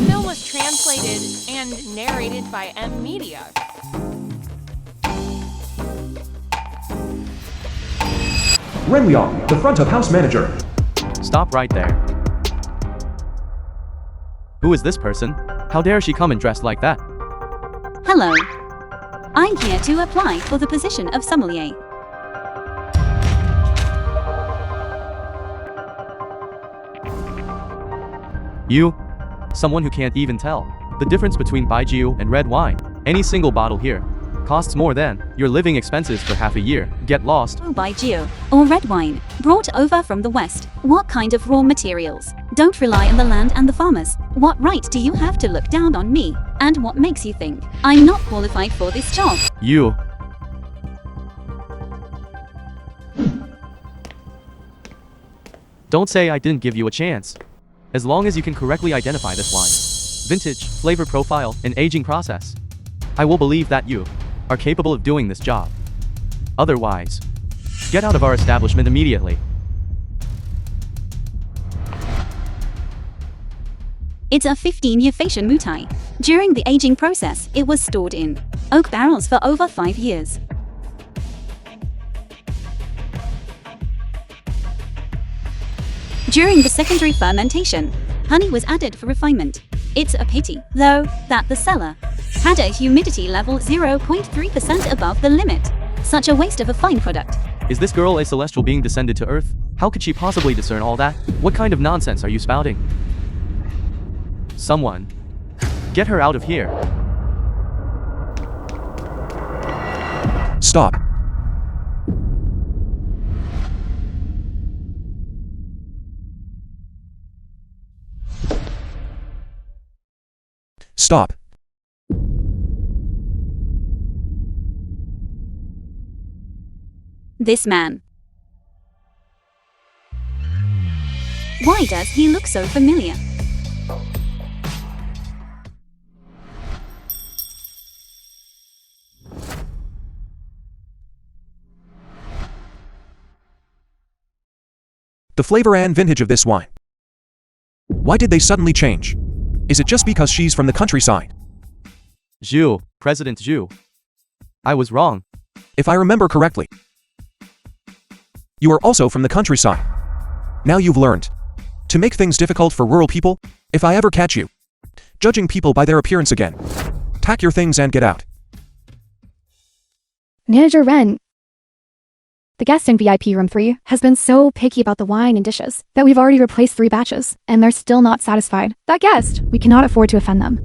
film was translated and narrated by M Media. Renliang, the front of house manager. Stop right there. Who is this person? How dare she come and dressed like that? Hello. I'm here to apply for the position of sommelier. You? Someone who can't even tell the difference between baijiu and red wine. Any single bottle here costs more than your living expenses for half a year. Get lost. Baijiu, or red wine, brought over from the West. What kind of raw materials? Don't rely on the land and the farmers. What right do you have to look down on me? And what makes you think I'm not qualified for this job? You. Don't say I didn't give you a chance. As long as you can correctly identify this wine, vintage, flavor profile, and aging process, I will believe that you are capable of doing this job. Otherwise, get out of our establishment immediately. It's a 15-year fashion mutai. During the aging process, it was stored in oak barrels for over 5 years. During the secondary fermentation, honey was added for refinement. It's a pity, though, that the cellar had a humidity level 0.3% above the limit. Such a waste of a fine product. Is this girl a celestial being descended to Earth? How could she possibly discern all that? What kind of nonsense are you spouting? Someone, get her out of here. Stop. Stop. This man. Why does he look so familiar? The flavor and vintage of this wine. Why did they suddenly change? Is it just because she's from the countryside? Zhu, President Zhu. I was wrong. If I remember correctly, you are also from the countryside. Now you've learned to make things difficult for rural people. If I ever catch you judging people by their appearance again, pack your things and get out. Manager Ren, the guest in VIP room 3 has been so picky about the wine and dishes that we've already replaced 3 batches, and they're still not satisfied. That guest, we cannot afford to offend them.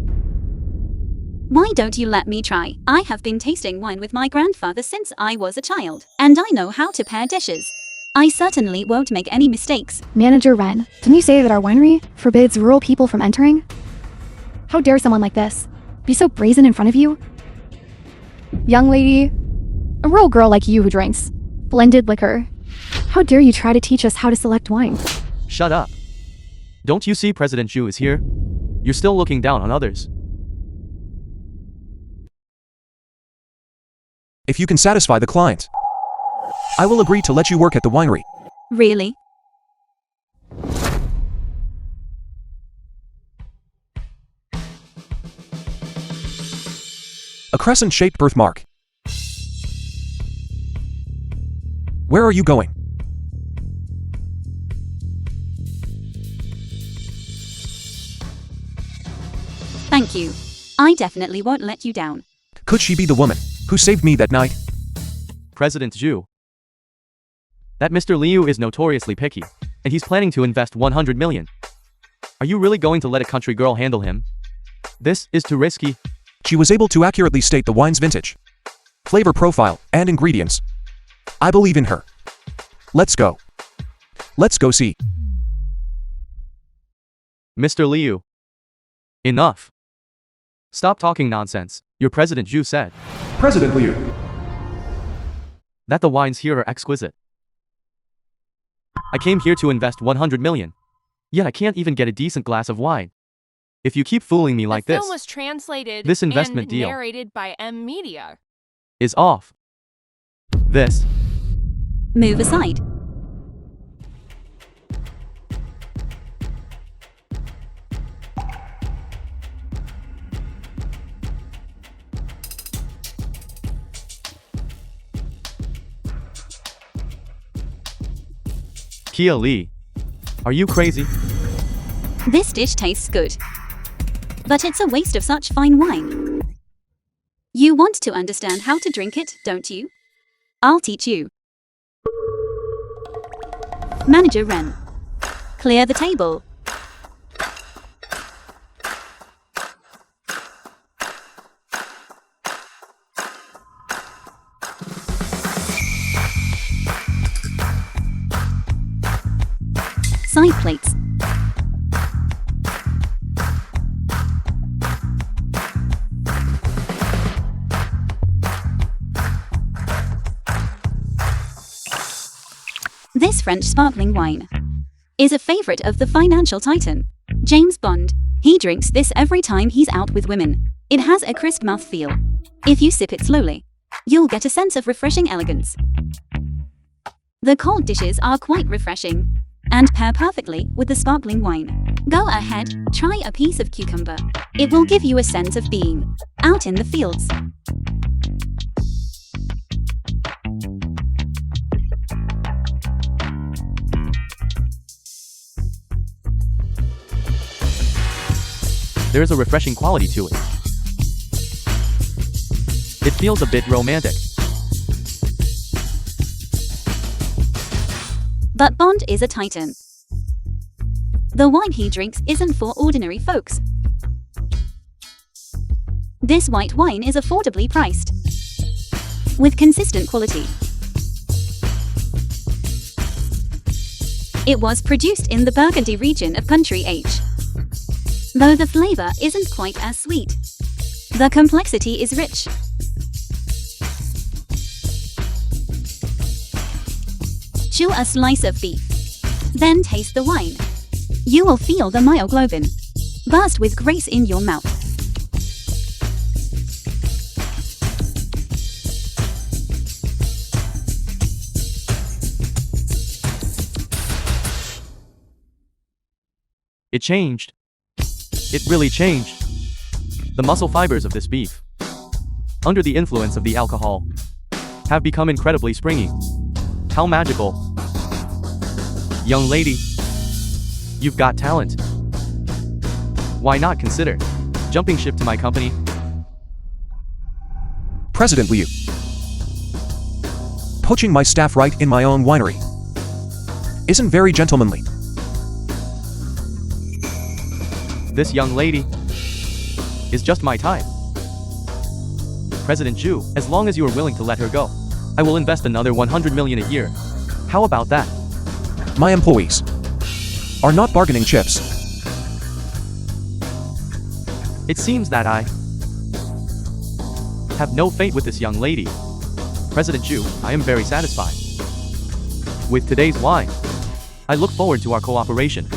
Why don't you let me try? I have been tasting wine with my grandfather since I was a child, and I know how to pair dishes. I certainly won't make any mistakes. Manager Ren, didn't you say that our winery forbids rural people from entering? How dare someone like this be so brazen in front of you? Young lady, a rural girl like you who drinks blended liquor, how dare you try to teach us how to select wine? Shut up. Don't you see President Zhu is here? You're still looking down on others. If you can satisfy the client, I will agree to let you work at the winery. Really? A crescent-shaped birthmark. Where are you going? Thank you. I definitely won't let you down. Could she be the woman who saved me that night? President Zhu. That Mr. Liu is notoriously picky, and he's planning to invest 100 million. Are you really going to let a country girl handle him? This is too risky. She was able to accurately state the wine's vintage, flavor profile, and ingredients. I believe in her. Let's go. Let's go see. Mr. Liu. Enough. Stop talking nonsense. Your President Zhu said President Liu. that the wines here are exquisite. I came here to invest 100 million. Yet I can't even get a decent glass of wine. If you keep fooling me like The this, film was translated this investment and deal narrated by M Media. is off. This. Move aside. Kia Lee. Are you crazy? This dish tastes good. But it's a waste of such fine wine. You want to understand how to drink it, don't you? I'll teach you. Manager Ren. Clear the table. Side plates. This French sparkling wine is a favorite of the financial titan, James Bond. He drinks this every time he's out with women. It has a crisp mouthfeel. If you sip it slowly, you'll get a sense of refreshing elegance. The cold dishes are quite refreshing and pair perfectly with the sparkling wine. Go ahead, try a piece of cucumber. It will give you a sense of being out in the fields. There is a refreshing quality to it. It feels a bit romantic. But Bond is a titan. The wine he drinks isn't for ordinary folks. This white wine is affordably priced, with consistent quality. It was produced in the Burgundy region of country H. Though the flavor isn't quite as sweet, the complexity is rich. Chew a slice of beef, then taste the wine. You will feel the myoglobin burst with grace in your mouth. It changed. It really changed. The muscle fibers of this beef, under the influence of the alcohol, have become incredibly springy. How magical. Young lady, you've got talent. Why not consider jumping ship to my company? President Liu. Poaching my staff right in my own winery isn't very gentlemanly. This young lady is just my type. President Zhu, as long as you are willing to let her go, I will invest another 100 million a year. How about that? My employees are not bargaining chips. It seems that I have no fate with this young lady. President Zhu, I am very satisfied with today's wine. I look forward to our cooperation.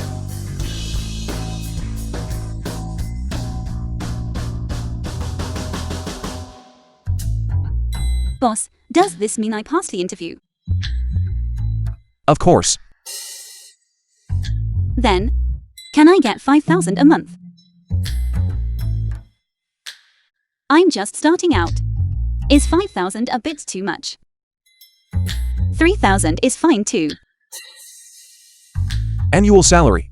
Boss, does this mean I passed the interview? Of course. Then, can I get 5,000 a month? I'm just starting out. Is 5,000 a bit too much? 3,000 is fine too. Annual salary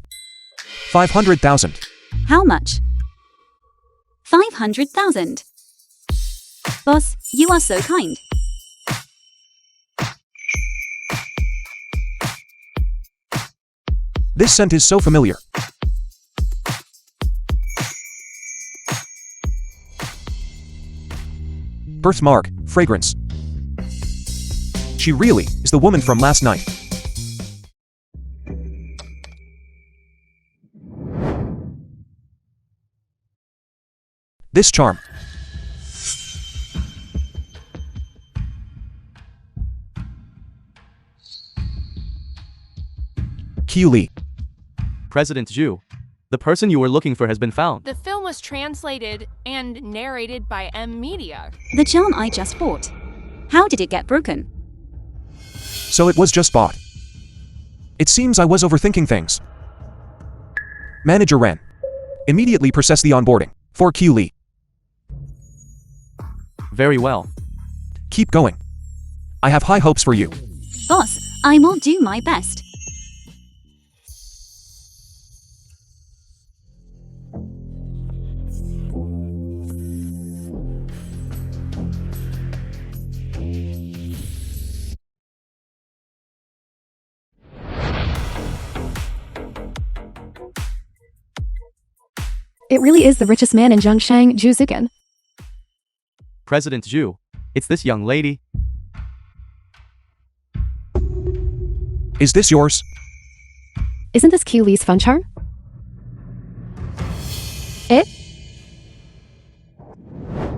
500,000. How much? 500,000. Boss, you are so kind. This scent is so familiar. Birthmark, fragrance. She really is the woman from last night. This charm. Lee. President Zhu, the person you were looking for has been found. The film was translated and narrated by M Media. The charm I just bought. How did it get broken? So it was just bought. It seems I was overthinking things. Manager Ren. Immediately process the onboarding for Lee. Very well. Keep going. I have high hopes for you. Boss, I will do my best. It really is the richest man in Zhongshang, Zhu Zuken. President Zhu, it's this young lady. Is this yours? Isn't this Q Lee's phone charm? It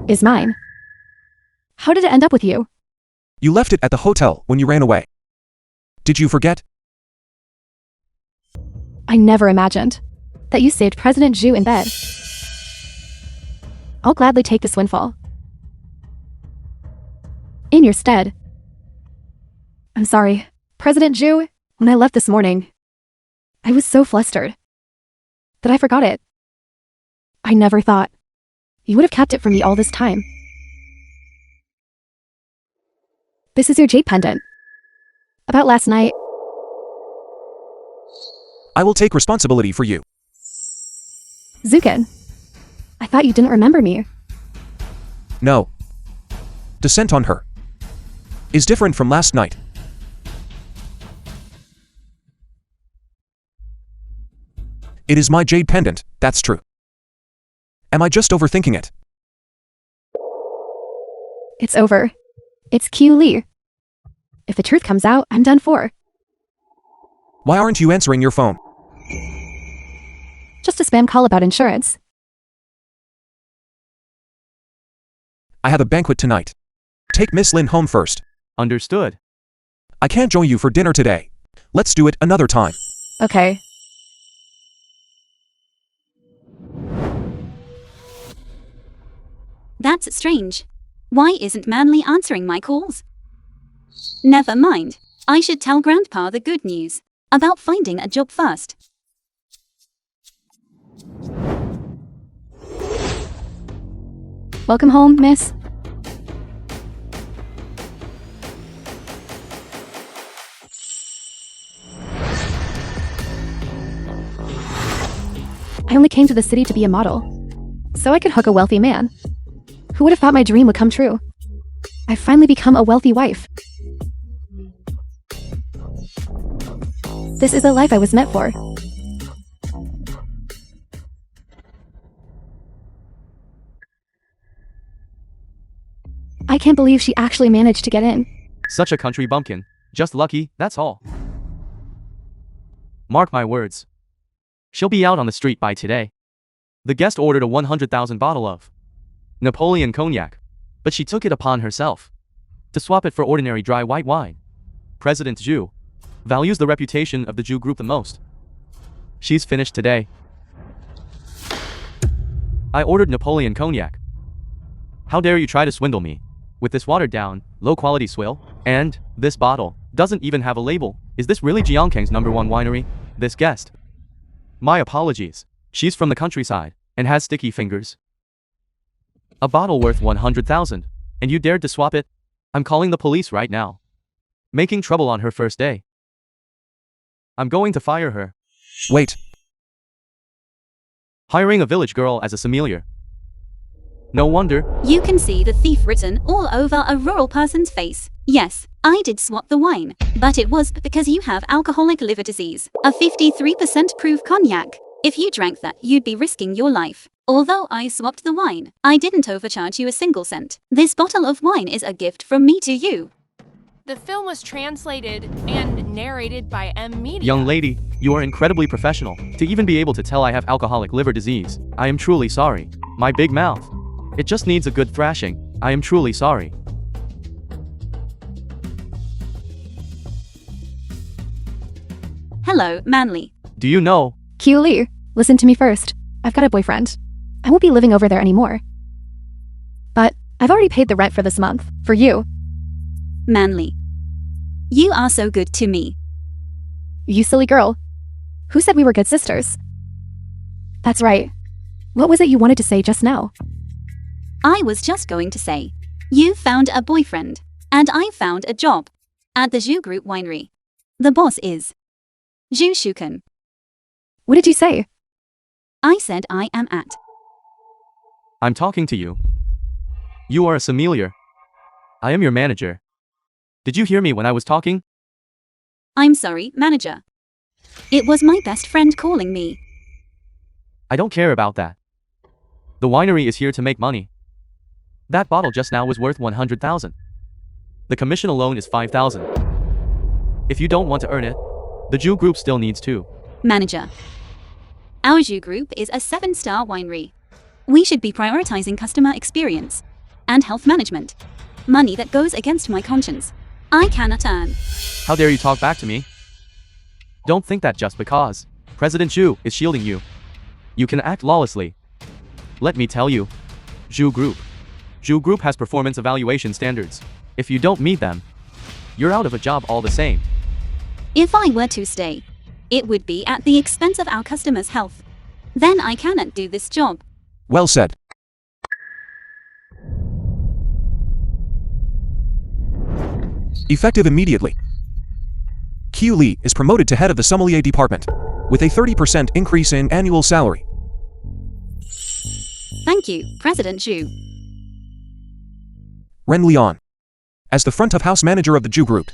is mine. How did it end up with you? You left it at the hotel when you ran away. Did you forget? I never imagined that you saved President Zhu in bed. I'll gladly take this windfall. In your stead. I'm sorry, President Zhu, when I left this morning, I was so flustered that I forgot it. I never thought you would have kept it from me all this time. This is your jade pendant. About last night. I will take responsibility for you. Zuken, I thought you didn't remember me. No. Descent on her is different from last night. It is my jade pendant, that's true. Am I just overthinking it? It's over. It's Q Lee. If the truth comes out, I'm done for. Why aren't you answering your phone? Just a spam call about insurance. I have a banquet tonight. Take Miss Lin home first. Understood. I can't join you for dinner today. Let's do it another time. Okay. That's strange. Why isn't Manly answering my calls? Never mind. I should tell Grandpa the good news about finding a job first. Welcome home, miss. I only came to the city to be a model, so I could hook a wealthy man. Who would have thought my dream would come true? I've finally become a wealthy wife. This is the life I was meant for. I can't believe she actually managed to get in. Such a country bumpkin. Just lucky, that's all. Mark my words. She'll be out on the street by today. The guest ordered a 100,000 bottle of Napoleon cognac, but she took it upon herself to swap it for ordinary dry white wine. President Zhu values the reputation of the Zhu group the most. She's finished today. I ordered Napoleon cognac. How dare you try to swindle me with this watered down, low quality swill? And this bottle doesn't even have a label. Is this really Jiangkang's #1 winery? This guest. My apologies. She's from the countryside and has sticky fingers. A bottle worth 100,000, and you dared to swap it? I'm calling the police right now. Making trouble on her first day. I'm going to fire her. Wait. Hiring a village girl as a sommelier. No wonder. You can see the thief written all over a rural person's face. Yes, I did swap the wine, but it was because you have alcoholic liver disease, a 53% proof cognac. If you drank that, you'd be risking your life. Although I swapped the wine, I didn't overcharge you a single cent. This bottle of wine is a gift from me to you. The film was translated and narrated by M. Media. Young lady, you are incredibly professional. To even be able to tell I have alcoholic liver disease, I am truly sorry. My big mouth. It just needs a good thrashing. I am truly sorry. Hello, Manly. Do you know? Q Lee, listen to me first. I've got a boyfriend. I won't be living over there anymore. But I've already paid the rent for this month. For you. Manly. You are so good to me. You silly girl. Who said we were good sisters? That's right. What was it you wanted to say just now? I was just going to say, you found a boyfriend, and I found a job at the Zhu Group Winery. The boss is Zhu Shuken. What did you say? I said I am at. I'm talking to you. You are a sommelier. I am your manager. Did you hear me when I was talking? I'm sorry, manager. It was my best friend calling me. I don't care about that. The winery is here to make money. That bottle just now was worth 100,000. The commission alone is 5,000. If you don't want to earn it, the Jew group still needs to. Manager. Our Jew group is a 7-star winery. We should be prioritizing customer experience and health management. Money that goes against my conscience, I cannot earn. How dare you talk back to me? Don't think that just because President Jew is shielding you, you can act lawlessly. Let me tell you, Jew Group has performance evaluation standards. If you don't meet them, you're out of a job all the same. If I were to stay, it would be at the expense of our customers' health. Then I cannot do this job. Well said. Effective immediately. Q Lee is promoted to head of the sommelier department, with a 30% increase in annual salary. Thank you, President Jew. Ren Leon. As the front of house manager of the Jew Group,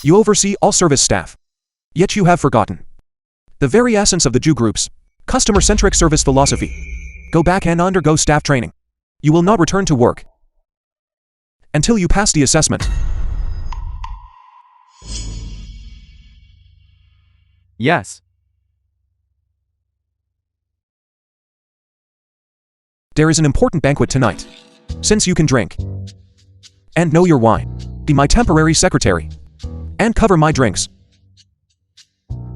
you oversee all service staff. Yet you have forgotten the very essence of the Jew Group's customer-centric service philosophy. Go back and undergo staff training. You will not return to work until you pass the assessment. Yes. There is an important banquet tonight. Since you can drink and know your wine, be my temporary secretary and cover my drinks.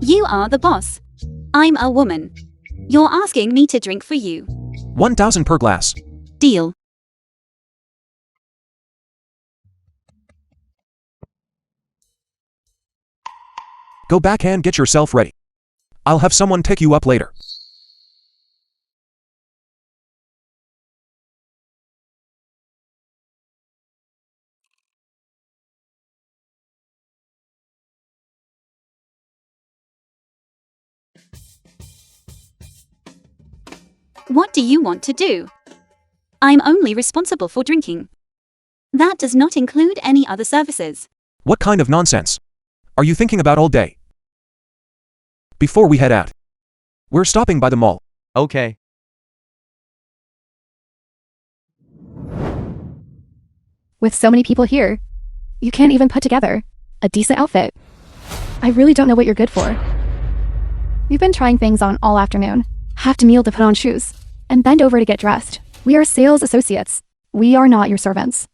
You are the boss. I'm a woman. You're asking me to drink for you. 1,000 per glass. Deal. Go back and get yourself ready. I'll have someone pick you up later. What do you want to do? I'm only responsible for drinking. That does not include any other services. What kind of nonsense are you thinking about all day? Before we head out, we're stopping by the mall. Okay. With so many people here, you can't even put together a decent outfit. I really don't know what you're good for. We've been trying things on all afternoon. Have to kneel to put on shoes and bend over to get dressed. We are sales associates. We are not your servants.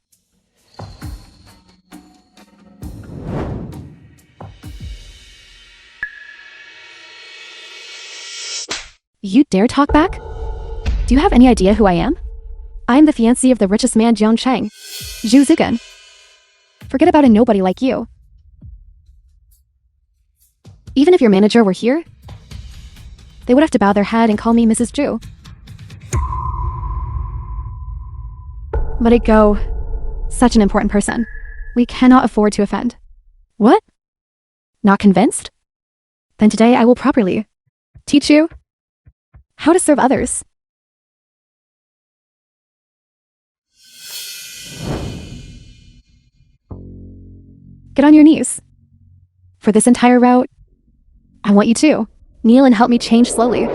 You dare talk back? Do you have any idea who I am? I am the fiancée of the richest man, Jiang Cheng, Zhu Zigan. Forget about a nobody like you. Even if your manager were here, they would have to bow their head and call me Mrs. Zhu. Let it go. Such an important person. We cannot afford to offend. What? Not convinced? Then today I will properly teach you how to serve others. Get on your knees. For this entire route, I want you to kneel and help me change slowly.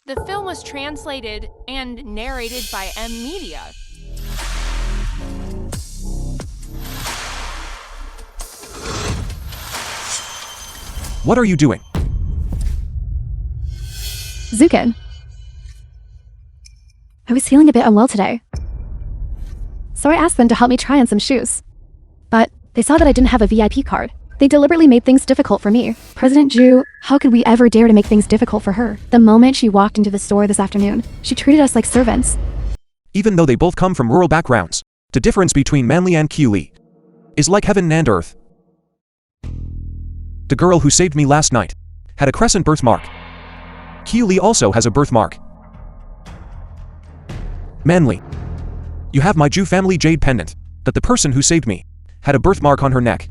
The film was translated and narrated by M Media. What are you doing? Zukin. I was feeling a bit unwell today, so I asked them to help me try on some shoes. But they saw that I didn't have a VIP card. They deliberately made things difficult for me. President Zhu, how could we ever dare to make things difficult for her? The moment she walked into the store this afternoon, she treated us like servants. Even though they both come from rural backgrounds, the difference between Manli and Q is like heaven and earth. The girl who saved me last night had a crescent birthmark. Q also has a birthmark. Manli, you have my Jew family jade pendant, but the person who saved me had a birthmark on her neck.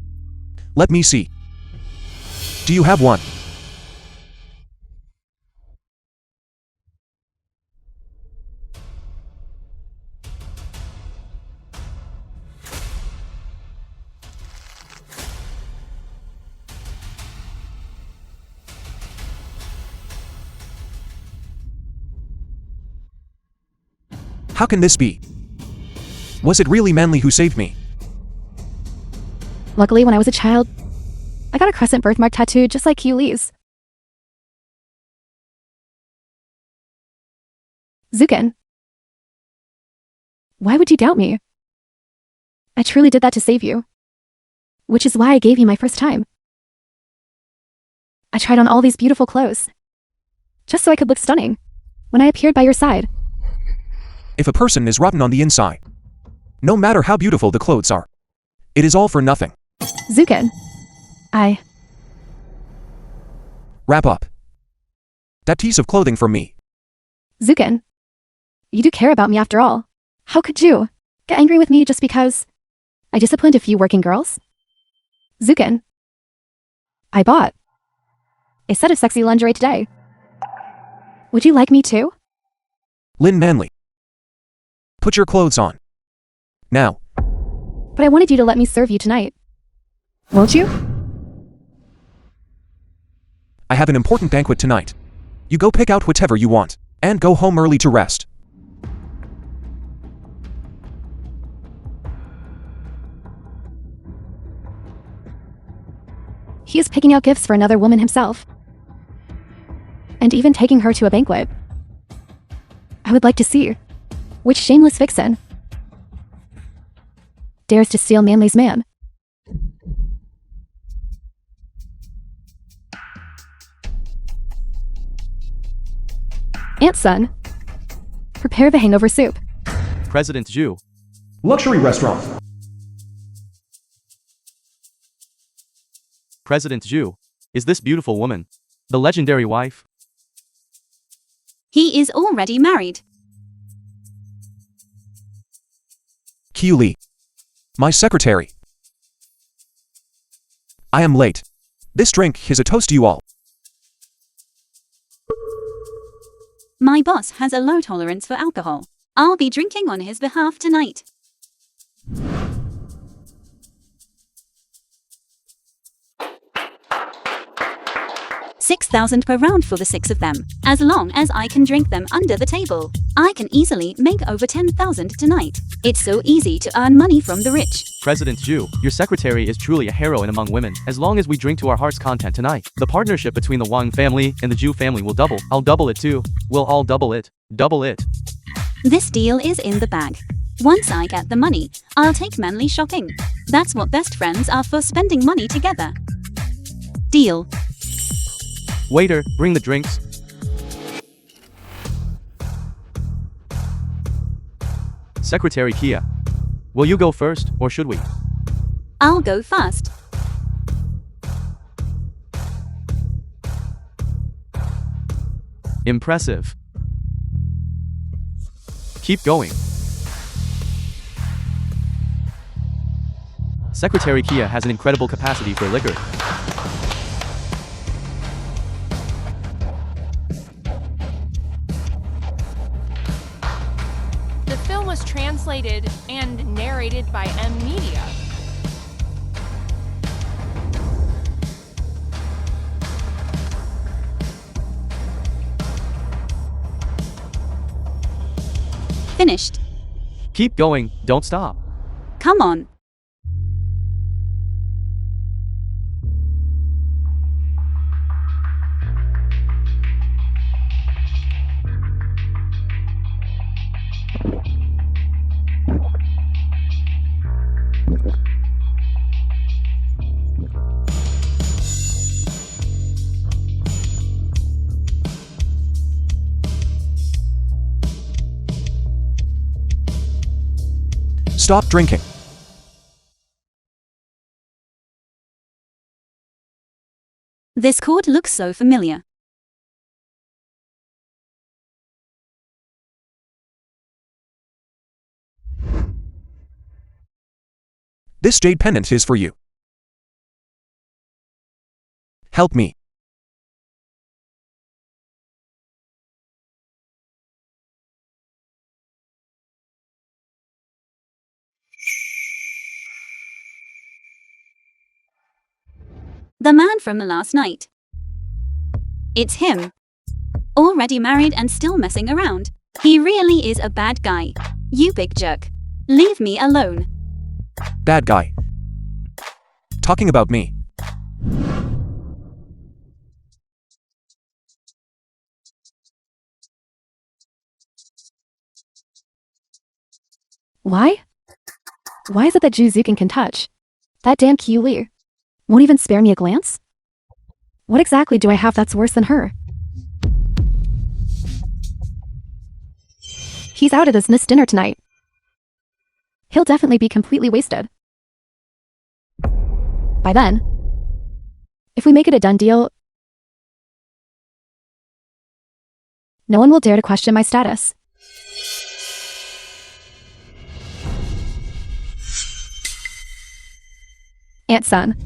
Let me see. Do you have one? How can this be? Was it really Manly who saved me? Luckily, when I was a child, I got a crescent birthmark tattooed just like Hugh Lee's. Zukin. Why would you doubt me? I truly did that to save you. Which is why I gave you my first time. I tried on all these beautiful clothes. Just so I could look stunning when I appeared by your side. If a person is rotten on the inside, no matter how beautiful the clothes are, it is all for nothing. Zukin. Wrap up. That piece of clothing for me. Zukin. You do care about me after all. How could you get angry with me just because I disciplined a few working girls? Zukin. I bought a set of sexy lingerie today. Would you like me to? Lynn Manly. Put your clothes on. Now. But I wanted you to let me serve you tonight. Won't you? I have an important banquet tonight. You go pick out whatever you want, and go home early to rest. He is picking out gifts for another woman himself. And even taking her to a banquet. I would like to see which shameless vixen dares to steal Manly's man. Aunt Son, prepare the hangover soup. President Zhu. Luxury restaurant. President Zhu. Is this beautiful woman the legendary wife? He is already married. Qiu Li. My secretary. I am late. This drink is a toast to you all. My boss has a low tolerance for alcohol. I'll be drinking on his behalf tonight. $6,000 per round for the 6 of them. As long as I can drink them under the table, I can easily make over $10,000 tonight. It's so easy to earn money from the rich. President Zhu, your secretary is truly a heroine among women. As long as we drink to our heart's content tonight, the partnership between the Wang family and the Zhu family will double. I'll double it too. We'll all double it. Double it. This deal is in the bag. Once I get the money, I'll take Manly shopping. That's what best friends are for, spending money together. Deal. Waiter, bring the drinks. Secretary Kia. Will you go first, or should we? I'll go first. Impressive. Keep going. Secretary Kia has an incredible capacity for liquor. The film was translated and narrated by M Media. Finished. Keep going, don't stop. Come on. Stop drinking. This chord looks so familiar. This jade pendant is for you. Help me. The man from last night. It's him. Already married and still messing around. He really is a bad guy. You big jerk. Leave me alone. Bad guy. Talking about me. Why? Why is it that Ju Zukin can touch? That damn Q Li won't even spare me a glance? What exactly do I have that's worse than her? He's out at his Miss dinner tonight. He'll definitely be completely wasted. By then, if we make it a done deal, no one will dare to question my status. Aunt Sun,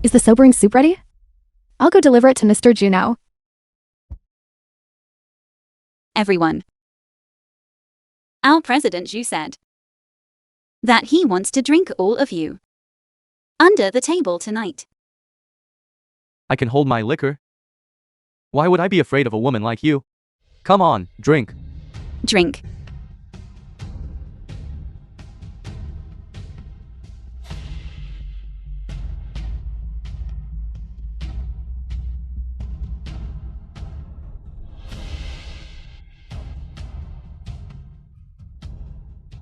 is the sobering soup ready? I'll go deliver it to Mr. Ju now. Everyone. Our President Ju said that he wants to drink all of you under the table tonight. I can hold my liquor. Why would I be afraid of a woman like you? Come on, drink. Drink.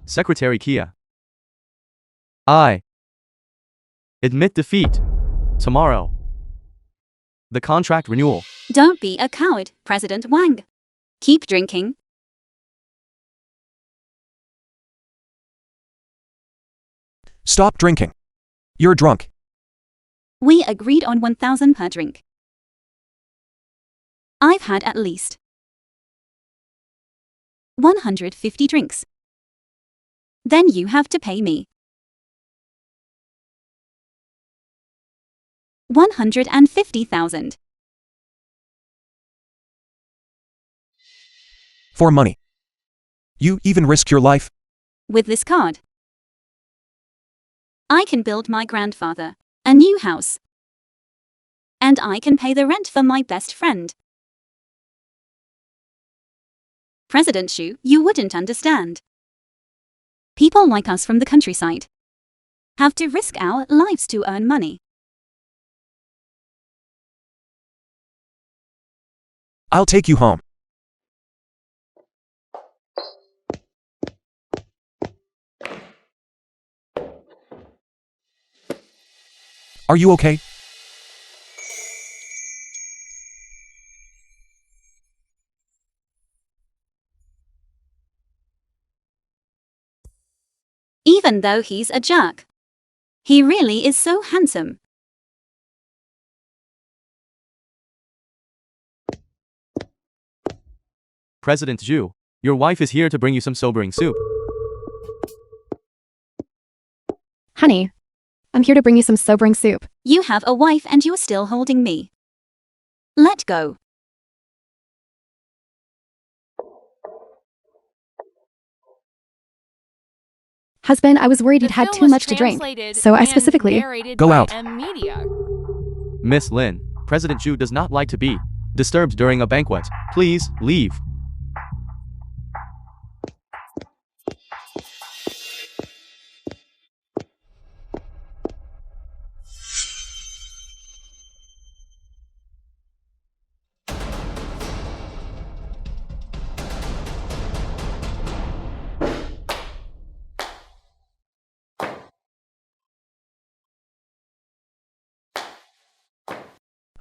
Secretary Kia. I admit defeat. Tomorrow. The contract renewal. Don't be a coward, President Wang. Keep drinking. Stop drinking. You're drunk. We agreed on 1,000 per drink. I've had at least 150 drinks. Then you have to pay me 150,000. For money. You even risk your life? With this card, I can build my grandfather a new house. And I can pay the rent for my best friend. President Xu, you wouldn't understand. People like us from the countryside have to risk our lives to earn money. I'll take you home. Are you okay? Even though he's a jerk, he really is so handsome. President Zhu, your wife is here to bring you some sobering soup. Honey, I'm here to bring you some sobering soup. You have a wife and you're still holding me. Let go. Husband, I was worried you'd The had film too was much to drink, translated so I and specifically... narrated Go by out. Media. Miss Lin, President Zhu does not like to be disturbed during a banquet. Please, leave.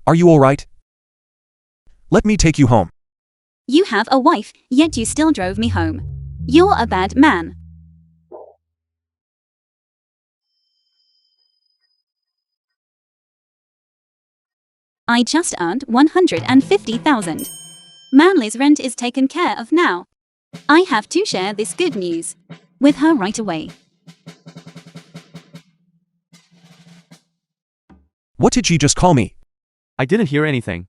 Are you alright? Let me take you home. You have a wife, yet you still drove me home. You're a bad man. I just earned 150,000. Manly's rent is taken care of now. I have to share this good news with her right away. What did she just call me? I didn't hear anything.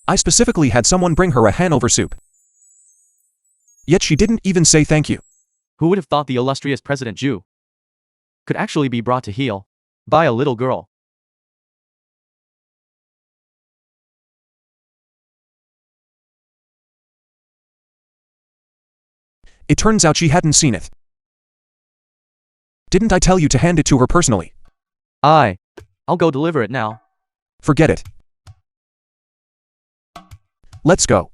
I specifically had someone bring her a Hanover soup. Yet she didn't even say thank you. Who would have thought the illustrious President Zhu could actually be brought to heel by a little girl? It turns out she hadn't seen it. Didn't I tell you to hand it to her personally? I'll go deliver it now. Forget it. Let's go.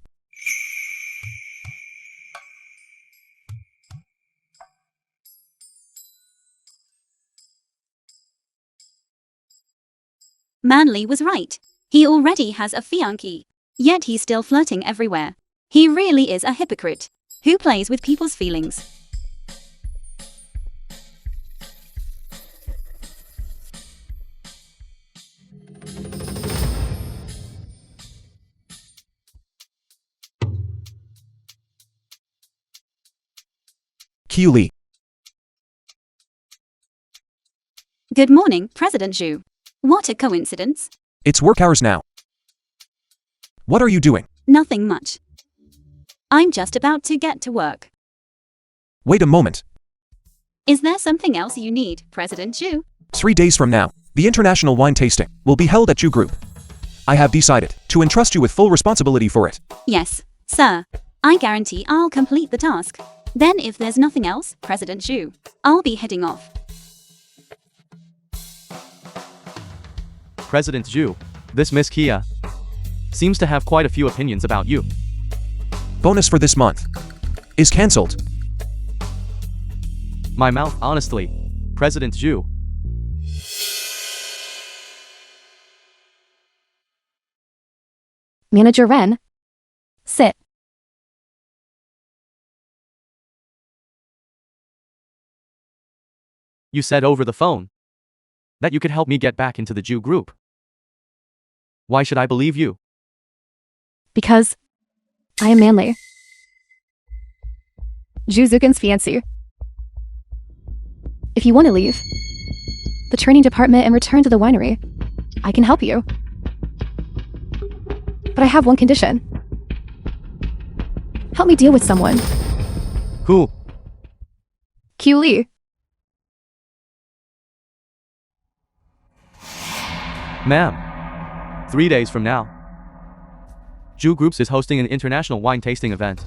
Manly was right. He already has a fiancée. Yet he's still flirting everywhere. He really is a hypocrite. Who plays with people's feelings? Lee. Good morning, President Zhu. What a coincidence. It's work hours now. What are you doing? Nothing much. I'm just about to get to work. Wait a moment. Is there something else you need, President Zhu? 3 days from now, the international wine tasting will be held at Zhu Group. I have decided to entrust you with full responsibility for it. Yes, sir. I guarantee I'll complete the task. Then if there's nothing else, President Zhu, I'll be heading off. President Zhu, this Miss Kia seems to have quite a few opinions about you. Bonus for this month is cancelled. My mouth, honestly. President Zhu. Manager Ren. Sit. You said over the phone that you could help me get back into the Zhu Group. Why should I believe you? Because I am Manly. Zhu Zukin's fiancé. If you want to leave the training department and return to the winery, I can help you. But I have one condition. Help me deal with someone. Who? Lee. Ma'am. 3 days from now, Zhu Groups is hosting an international wine tasting event.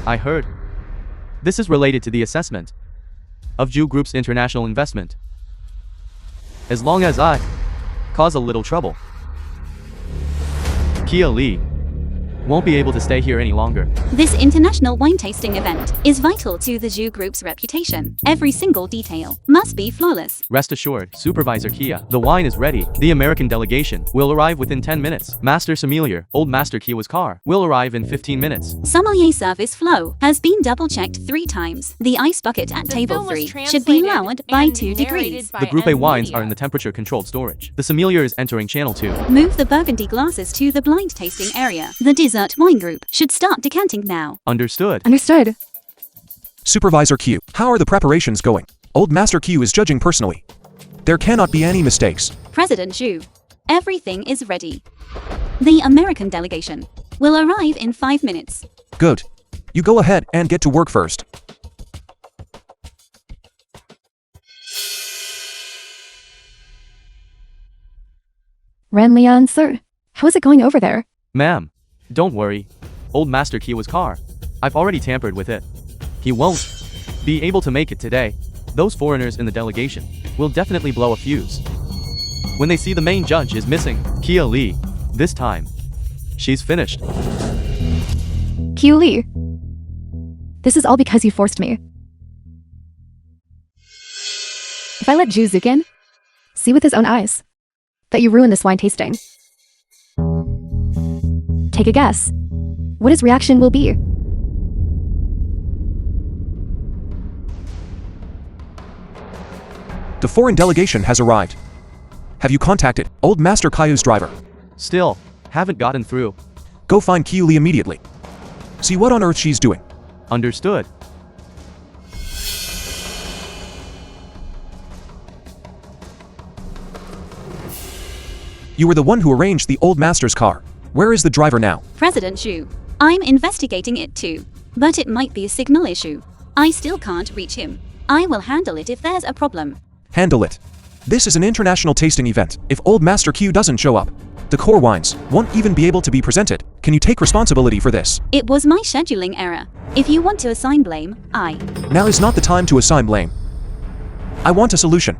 I heard. This is related to the assessment of Zhu Group's international investment. As long as I cause a little trouble, Lee won't be able to stay here any longer. This international wine tasting event is vital to the Zhu Group's reputation. Every single detail must be flawless. Rest assured, Supervisor Kia, the wine is ready. The American delegation will arrive within 10 minutes. Master Sommelier, Old Master Kia's car, will arrive in 15 minutes. Sommelier service flow has been double-checked 3 times. The ice bucket at The table film was 3 should be lowered by and 2 degrees. narrated by The Group A M. wines Media. are in the temperature-controlled storage. The sommelier is entering channel 2. Move the burgundy glasses to the blind tasting area. The dessert wine group should start decanting now. Understood. Understood. Supervisor Q, how are the preparations going? Old Master Q is judging personally. There cannot be any mistakes. President Zhu, everything is ready. The American delegation will arrive in 5 minutes. Good. You go ahead and get to work first. Ren Lian, sir. How is it going over there? Ma'am, don't worry. Old Master Kia's car, I've already tampered with it. He won't be able to make it today. Those foreigners in the delegation will definitely blow a fuse when they see the main judge is missing, Lee. This time, she's finished. Lee. This is all because you forced me. If I let Zhu Zukin see with his own eyes that you ruined this wine tasting, take a guess. What his reaction will be. The foreign delegation has arrived. Have you contacted Old Master Kaiu's driver? Still, haven't gotten through. Go find Lee immediately. See what on earth she's doing. Understood. You were the one who arranged the Old Master's car. Where is the driver now? President Zhu, I'm investigating it too. But it might be a signal issue. I still can't reach him. I will handle it if there's a problem. Handle it. This is an international tasting event. If Old Master Q doesn't show up, the core wines won't even be able to be presented. Can you take responsibility for this? It was my scheduling error. If you want to assign blame, Now is not the time to assign blame. I want a solution.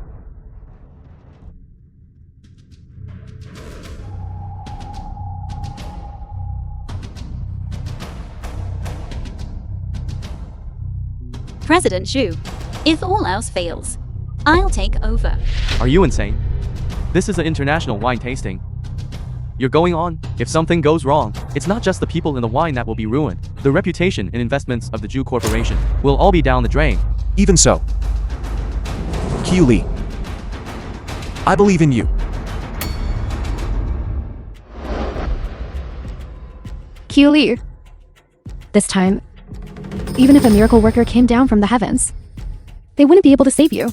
President Xu. If all else fails, I'll take over. Are you insane? This is an international wine tasting. You're going on. If something goes wrong, it's not just the people in the wine that will be ruined. The reputation and investments of the Jew Corporation will all be down the drain. Even so. Qiu Li. I believe in you. Qiu Li. This time, even if a miracle worker came down from the heavens, they wouldn't be able to save you.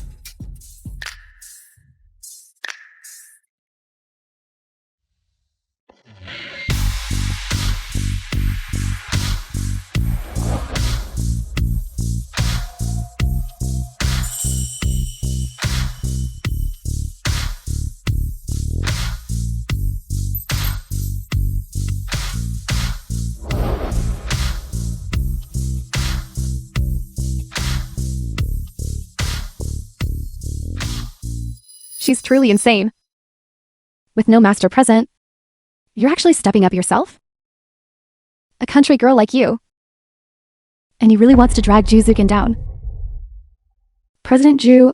She's truly insane. With no master present, you're actually stepping up yourself? A country girl like you. And he really wants to drag Zhu Zukin down. President Zhu,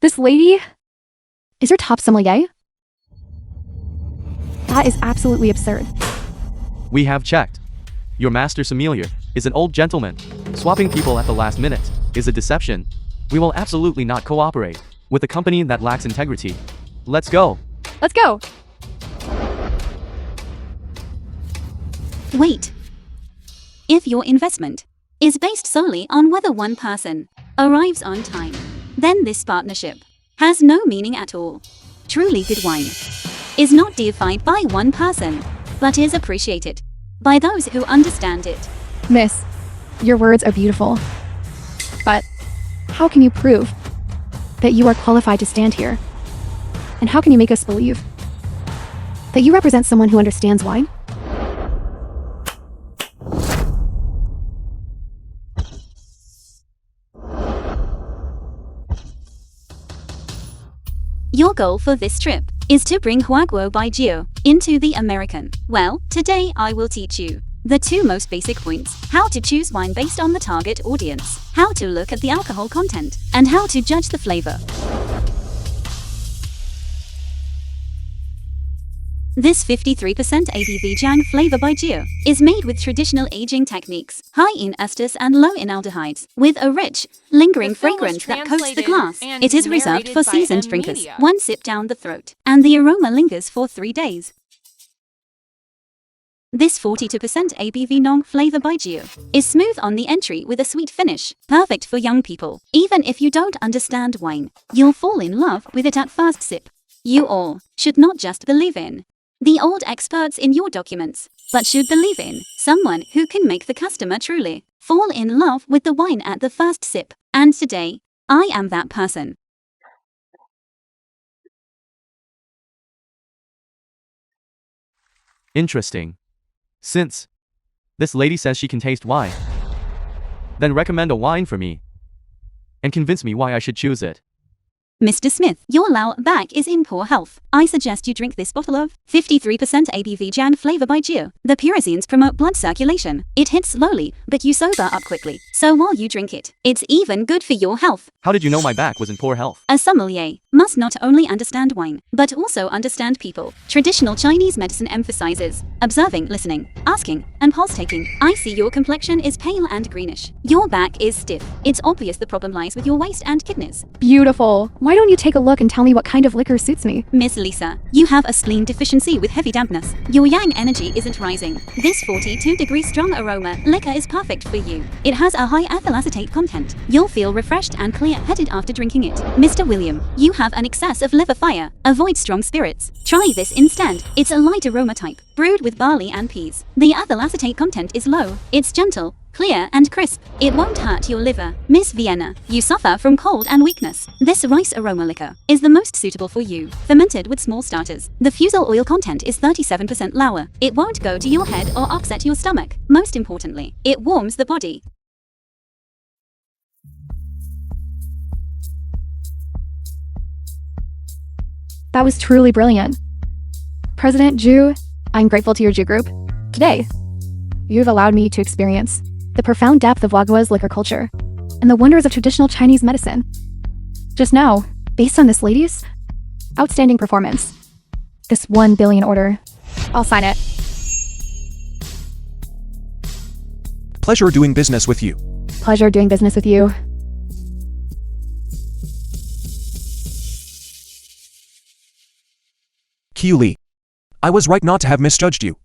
this lady is your top sommelier? That is absolutely absurd. We have checked. Your master sommelier is an old gentleman. Swapping people at the last minute is a deception. We will absolutely not cooperate with a company that lacks integrity. Let's go. Let's go. Wait. If your investment is based solely on whether one person arrives on time, then this partnership has no meaning at all. Truly good wine is not deified by one person, but is appreciated by those who understand it. Miss, your words are beautiful. But how can you prove that you are qualified to stand here? And how can you make us believe that you represent someone who understands wine? Your goal for this trip is to bring Huaguo by Geo into the American. Well, today I will teach you the two most basic points: how to choose wine based on the target audience, how to look at the alcohol content, and how to judge the flavor. This 53% ABV Jiang flavor by Geo is made with traditional aging techniques, high in esters and low in aldehydes, with a rich, lingering The film was fragrance that coats the translated glass. and It is reserved narrated for by seasoned M. drinkers. Media. One sip down the throat, and the aroma lingers for 3 days. This 42% ABV Nong flavor by Geo is smooth on the entry with a sweet finish, perfect for young people. Even if you don't understand wine, you'll fall in love with it at first sip. You all should not just believe in the old experts in your documents, but should believe in someone who can make the customer truly fall in love with the wine at the first sip. And today, I am that person. Interesting. Since this lady says she can taste wine, then recommend a wine for me and convince me why I should choose it. Mr. Smith, your Lao back is in poor health. I suggest you drink this bottle of 53% ABV Jan flavor by Geo. The pyrazines promote blood circulation. It hits slowly, but you sober up quickly. So while you drink it, it's even good for your health. How did you know my back was in poor health? A sommelier must not only understand wine, but also understand people. Traditional Chinese medicine emphasizes observing, listening, asking, and pulse taking. I see your complexion is pale and greenish. Your back is stiff. It's obvious the problem lies with your waist and kidneys. Beautiful. Why don't you take a look and tell me what kind of liquor suits me? Miss Lisa, you have a spleen deficiency with heavy dampness. Your yang energy isn't rising. This 42 degrees strong aroma liquor is perfect for you. It has a high ethyl acetate content. You'll feel refreshed and clear-headed after drinking it. Mr. William, you have an excess of liver fire. Avoid strong spirits. Try this instead. It's a light aroma type, brewed with barley and peas. The ethyl acetate content is low. It's gentle, Clear and crisp. It won't hurt your liver. Miss Vienna, you suffer from cold and weakness. This rice aroma liquor is the most suitable for you. Fermented with small starters. The fusel oil content is 37% lower. It won't go to your head or upset your stomach. Most importantly, it warms the body. That was truly brilliant. President Zhu, I'm grateful to your Zhu group. Today, you've allowed me to experience the profound depth of Wagwa's liquor culture and the wonders of traditional Chinese medicine. Just now, based on this lady's outstanding performance, this 1 billion order, I'll sign it. Pleasure doing business with you. Pleasure doing business with you. Qiu Li. I was right not to have misjudged you.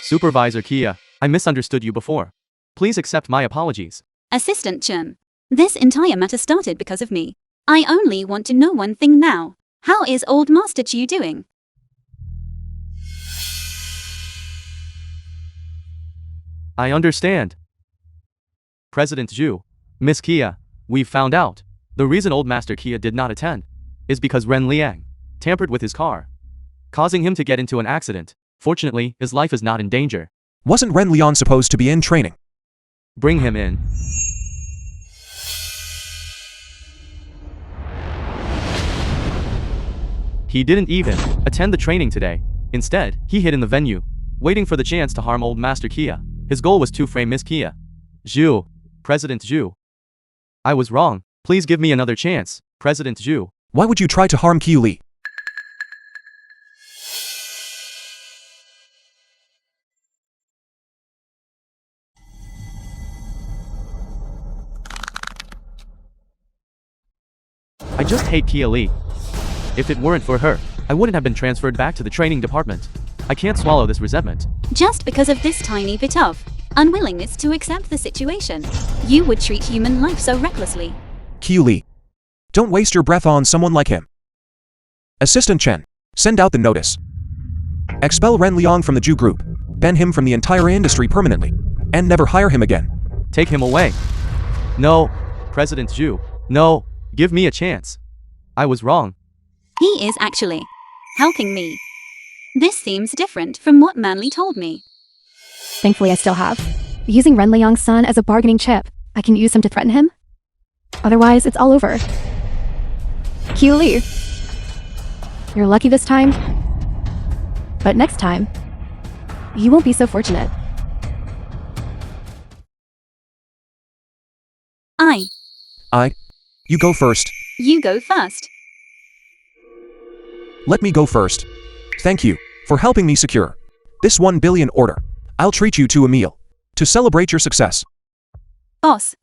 Supervisor Kia, I misunderstood you before. Please accept my apologies. Assistant Nhầm. This entire matter started because of me. I only want to know one thing now. How is old Master Chu doing? I understand. President Zhu, Miss Kia, we've found out. The reason old Master Kia did not attend is because Ren Liang tampered with his car, causing him to get into an accident. Fortunately, his life is not in danger. Wasn't Ren Liang supposed to be in training? Bring him in. He didn't even attend the training today. Instead, he hid in the venue, waiting for the chance to harm old Master Kia. His goal was to frame Miss Kia. Zhu, President Zhu. I was wrong. Please give me another chance, President Zhu. Why would you try to harm Qiu Li? I just hate Kia Li. If it weren't for her, I wouldn't have been transferred back to the training department. I can't swallow this resentment. Just because of this tiny bit of unwillingness to accept the situation, you would treat human life so recklessly. Qiu Li. Don't waste your breath on someone like him. Assistant Chen, send out the notice. Expel Ren Liang from the Zhu group, ban him from the entire industry permanently, and never hire him again. Take him away. No, President Zhu. No, give me a chance. I was wrong. He is actually helping me. This seems different from what Manly told me. Thankfully, I still have. Using Ren Liang's son as a bargaining chip, I can use him to threaten him. Otherwise, it's all over. Qiu Li. You're lucky this time. But next time, you won't be so fortunate. You go first. You go first. Let me go first. Thank you for helping me secure this 1 billion order. I'll treat you to a meal to celebrate your success. Boss,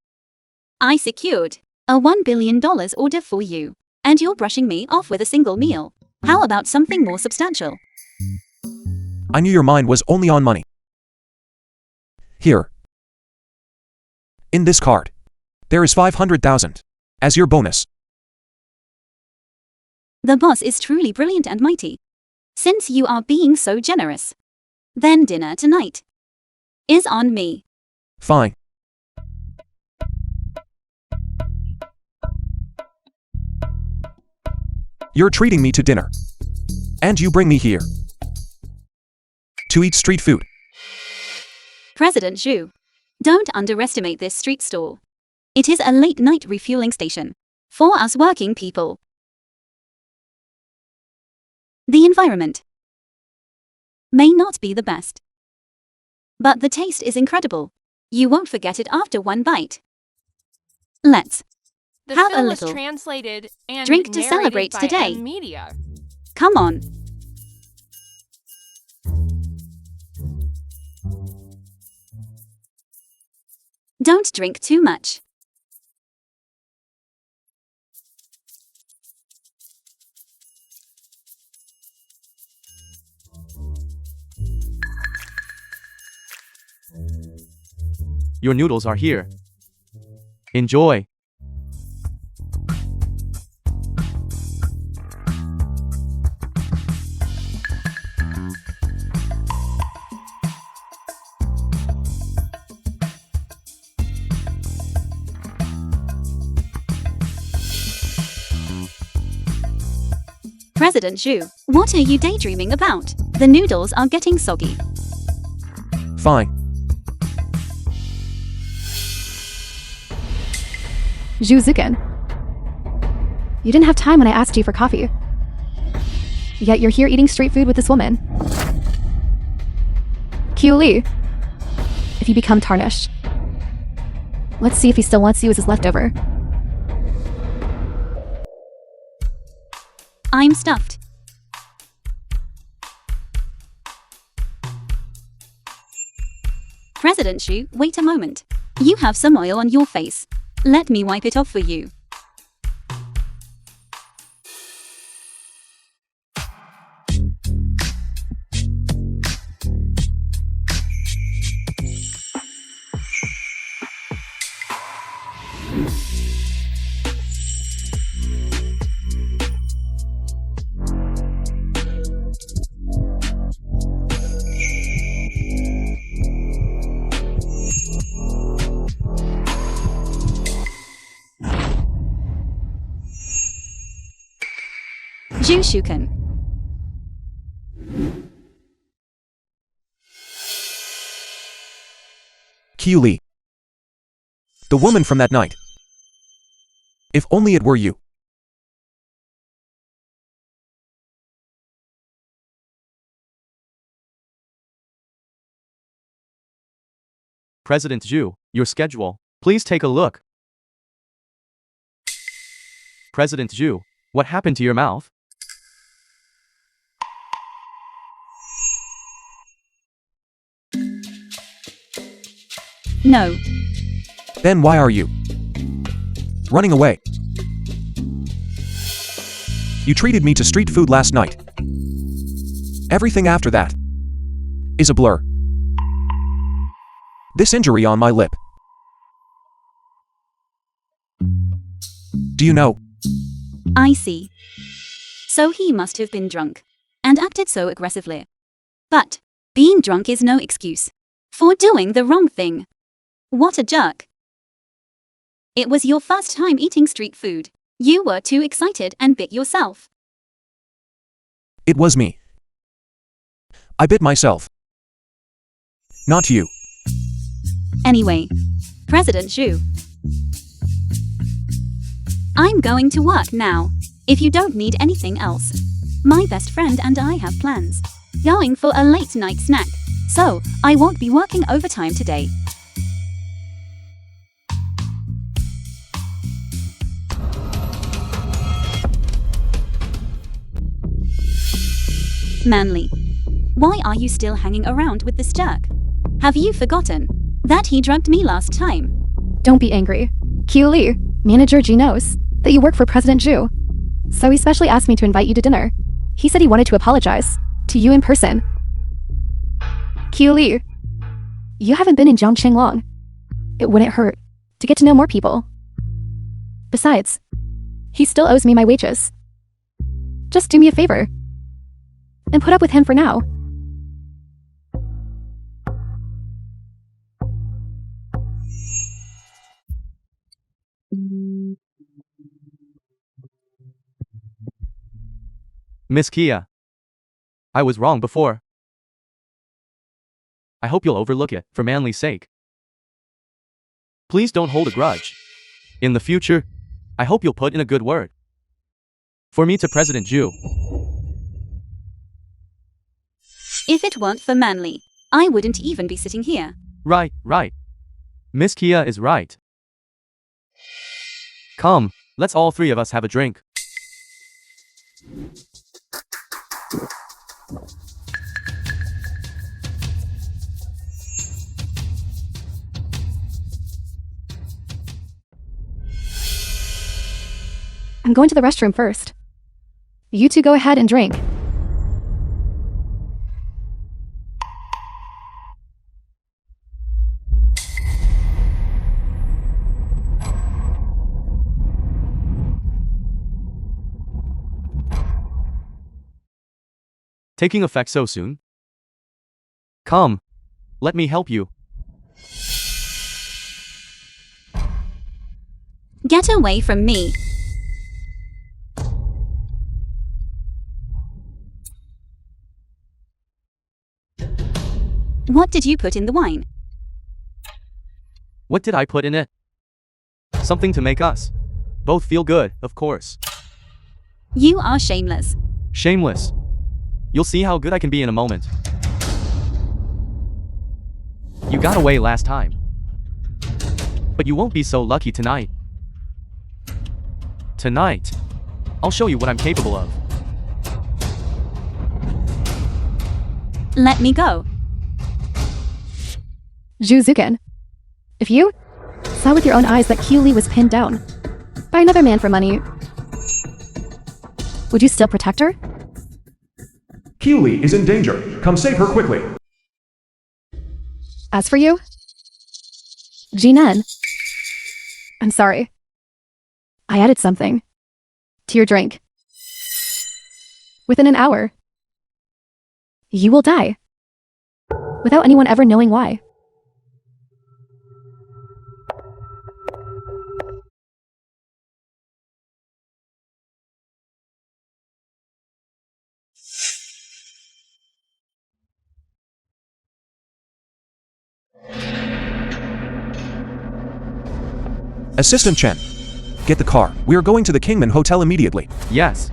I secured a $1 billion order for you, and you're brushing me off with a single meal. How about something more substantial? I knew your mind was only on money. Here. In this card, there is 500,000 as your bonus. The boss is truly brilliant and mighty. Since you are being so generous, then dinner tonight is on me. Fine. You're treating me to dinner. And you bring me here to eat street food. President Zhu, don't underestimate this street stall. It is a late-night refueling station for us working people. The environment may not be the best, but the taste is incredible. You won't forget it after one bite. Let's The have a film was little translated and drink to narrated celebrate by today. Media. come on. Don't drink too much. Your noodles are here. Enjoy. President Zhu, what are you daydreaming about? The noodles are getting soggy. Fine. Zhu Zukin. You didn't have time when I asked you for coffee. Yet you're here eating street food with this woman. Q Li. If you become tarnished, let's see if he still wants you as his leftover. I'm stuffed. President Zhu, wait a moment. You have some oil on your face. Let me wipe it off for you. Zhu Shuken. Q Li. The woman from that night. If only it were you. President Zhu, your schedule. Please take a look. President Zhu, what happened to your mouth? No. Then why are you running away? You treated me to street food last night. Everything after that is a blur. This injury on my lip. Do you know? I see. So he must have been drunk and acted so aggressively. But being drunk is no excuse for doing the wrong thing. What a jerk. It was your first time eating street food. You were too excited and bit yourself. It was me. I bit myself. Not you. Anyway, President Zhu, I'm going to work now. If you don't need anything else. My best friend and I have plans. Going for a late night snack. So, I won't be working overtime today. Manly. Why are you still hanging around with this jerk? Have you forgotten that he drugged me last time? Don't be angry. Q Li, Manager G knows that you work for President Zhu. So he specially asked me to invite you to dinner. He said he wanted to apologize to you in person. Q Li, you haven't been in Jiangqing long. It wouldn't hurt to get to know more people. Besides, he still owes me my wages. Just do me a favor and put up with him for now. Miss Kia. I was wrong before. I hope you'll overlook it, for Manly's sake. Please don't hold a grudge. In the future, I hope you'll put in a good word for me to President Zhu. If it weren't for Manly, I wouldn't even be sitting here. Right. Miss Kia is right. Come, let's all three of us have a drink. I'm going to the restroom first. You two go ahead and drink. Taking effect so soon? Come, let me help you. Get away from me. What did you put in the wine? What did I put in it? Something to make us both feel good, of course. You are shameless. Shameless. You'll see how good I can be in a moment. You got away last time. But you won't be so lucky tonight. Tonight, I'll show you what I'm capable of. Let me go. Zhuzukin. If you saw with your own eyes that Q Lee was pinned down by another man for money, would you still protect her? Lee is in danger. Come save her quickly. As for you, Jinan, I'm sorry. I added something to your drink. Within an hour, you will die without anyone ever knowing why. Assistant Chen, get the car. We are going to the Kingman Hotel immediately. Yes.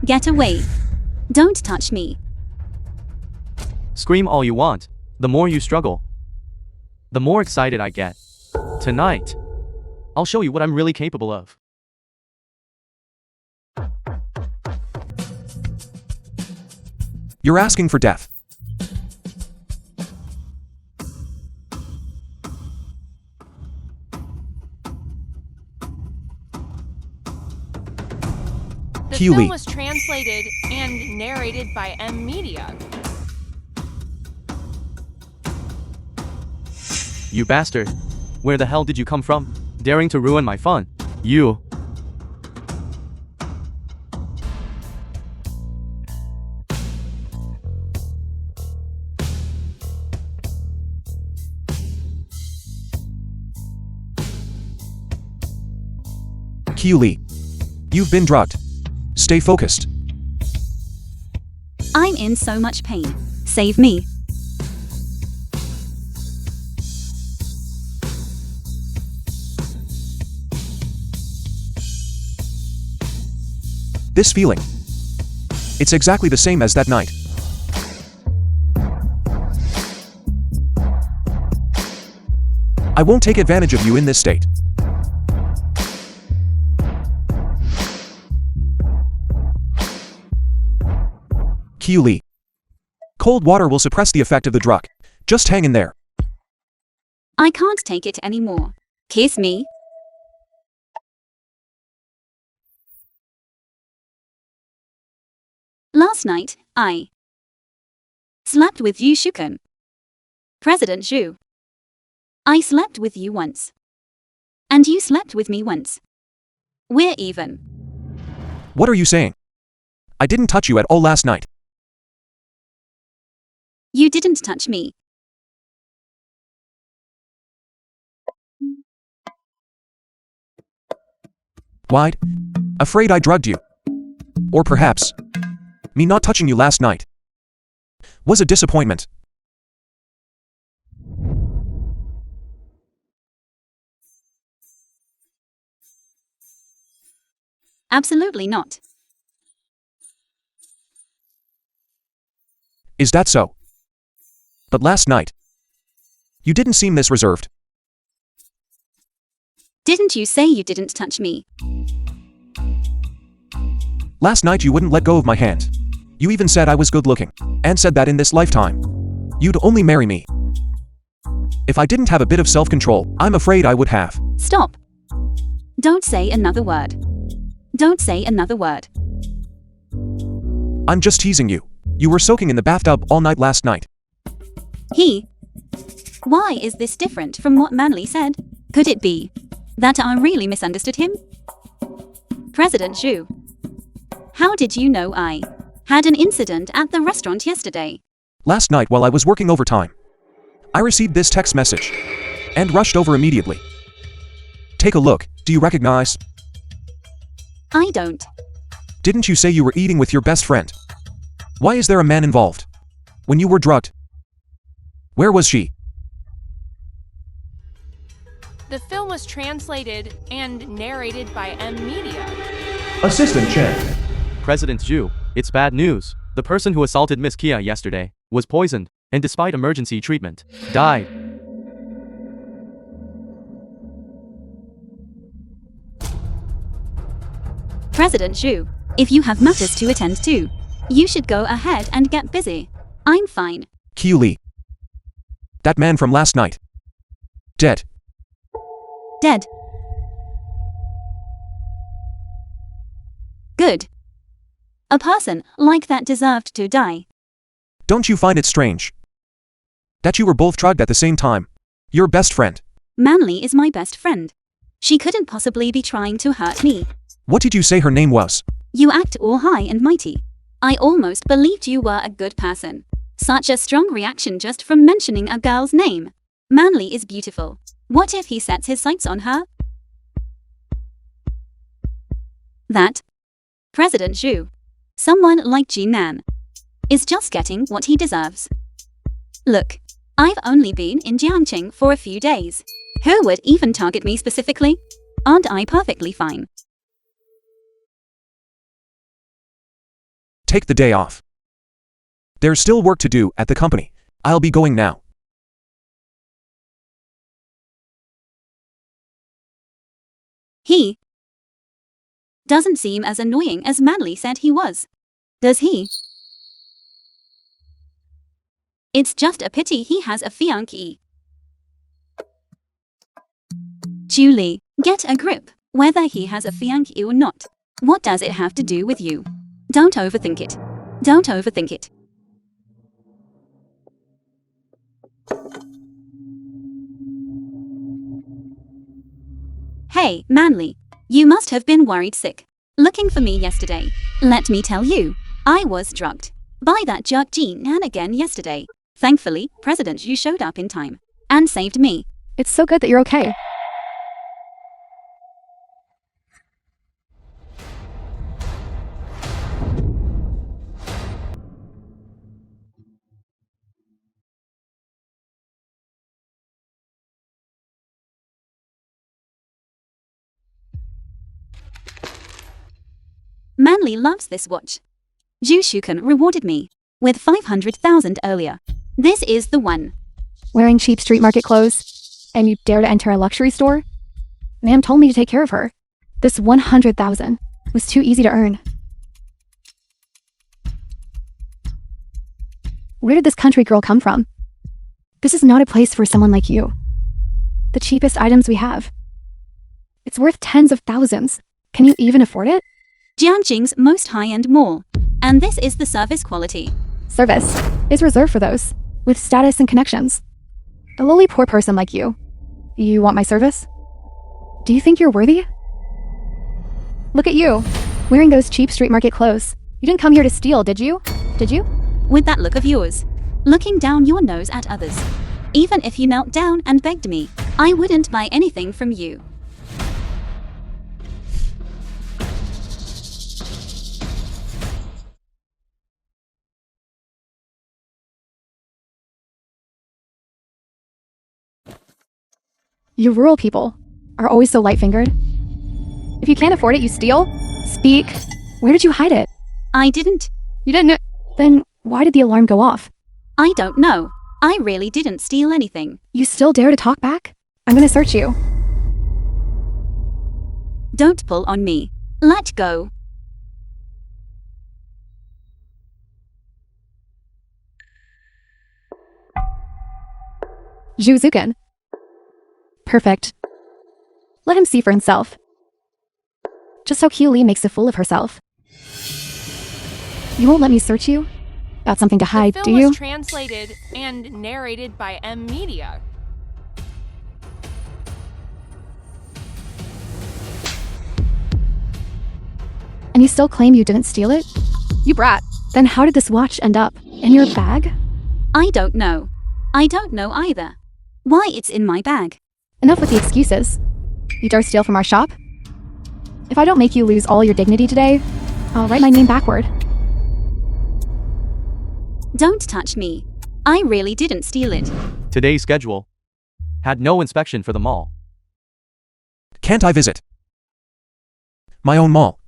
Get away. Don't touch me. Scream all you want. The more you struggle, the more excited I get. Tonight, I'll show you what I'm really capable of. You're asking for death. The Q film Lee. was translated and narrated by M Media. You bastard. Where the hell did you come from? Daring to ruin my fun. You. Q Lee. You've been drugged. Stay focused. I'm in so much pain. Save me. This feeling. It's exactly the same as that night. I won't take advantage of you in this state. Q Lee. Cold water will suppress the effect of the drug. Just hang in there. I can't take it anymore. Kiss me. Last night, I slept with you, Shuken. President Zhu. I slept with you once. And you slept with me once. We're even. What are you saying? I didn't touch you at all last night. You didn't touch me. Why? Afraid I drugged you. Or perhaps me not touching you last night was a disappointment. Absolutely not. Is that so? But last night, you didn't seem this reserved. Didn't you say you didn't touch me? Last night you wouldn't let go of my hand. You even said I was good looking, and said that in this lifetime, you'd only marry me. If I didn't have a bit of self-control, I'm afraid I would have. Stop. Don't say another word. Don't say another word. I'm just teasing you. You were soaking in the bathtub all night last night. Why is this different from what Manly said? Could it be that I really misunderstood him? President Zhu. How did you know I had an incident at the restaurant yesterday? Last night while I was working overtime, I received this text message and rushed over immediately. Take a look. Do you recognize? I don't. Didn't you say you were eating with your best friend? Why is there a man involved? When you were drugged, where was she? The film was translated and narrated by M Media. Assistant Chen. President Zhu, it's bad news. The person who assaulted Miss Kia yesterday was poisoned, and despite emergency treatment, died. President Zhu, if you have matters to attend to, you should go ahead and get busy. I'm fine. Qiu Li. That man from last night. Dead. Dead. Good. A person like that deserved to die. Don't you find it strange that you were both drugged at the same time? Your best friend. Manly is my best friend. She couldn't possibly be trying to hurt me. What did you say her name was? You act all high and mighty. I almost believed you were a good person. Such a strong reaction just from mentioning a girl's name. Manly is beautiful. What if he sets his sights on her? That President Zhu, someone like Jinan, is just getting what he deserves. Look, I've only been in Jiangqing for a few days. Who would even target me specifically? Aren't I perfectly fine? Take the day off. There's still work to do at the company. I'll be going now. He doesn't seem as annoying as Manly said he was. Does he? It's just a pity he has a fiancée. Julie, get a grip. Whether he has a fiancée or not, what does it have to do with you? Don't overthink it. Don't overthink it. Hey, Manly, you must have been worried sick, looking for me yesterday. Let me tell you, I was drugged by that jerk Jinan again yesterday. Thankfully, President Xu showed up in time and saved me. It's so good that you're okay. Manly loves this watch. Zhu Shukan rewarded me with 500,000 earlier. This is the one. Wearing cheap street market clothes, and you dare to enter a luxury store? Ma'am told me to take care of her. This 100,000 was too easy to earn. Where did this country girl come from? This is not a place for someone like you. The cheapest items we have. It's worth tens of thousands. Can you even afford it? Jiangqing's most high-end mall. And this is the service quality. Service is reserved for those with status and connections. A lowly poor person like you. You want my service? Do you think you're worthy? Look at you, wearing those cheap street market clothes. You didn't come here to steal, did you? Did you? With that look of yours, looking down your nose at others. Even if you knelt down and begged me, I wouldn't buy anything from you. You rural people are always so light-fingered. If you can't afford it, you steal? Speak. Where did you hide it? I didn't. You didn't know? Then why did the alarm go off? I don't know. I really didn't steal anything. You still dare to talk back? I'm gonna search you. Don't pull on me. Let go. Zhu Zukan. Perfect. Let him see for himself. Just how Qiu Li makes a fool of herself. You won't let me search you? Got something to hide, The do film you? was translated and narrated by M Media. And you still claim you didn't steal it? You brat. Then how did this watch end up in your bag? I don't know. I don't know either. Why it's in my bag. Enough with the excuses. You dare steal from our shop? If I don't make you lose all your dignity today, I'll write my name backward. Don't touch me. I really didn't steal it. Today's schedule had no inspection for the mall. Can't I visit my own mall?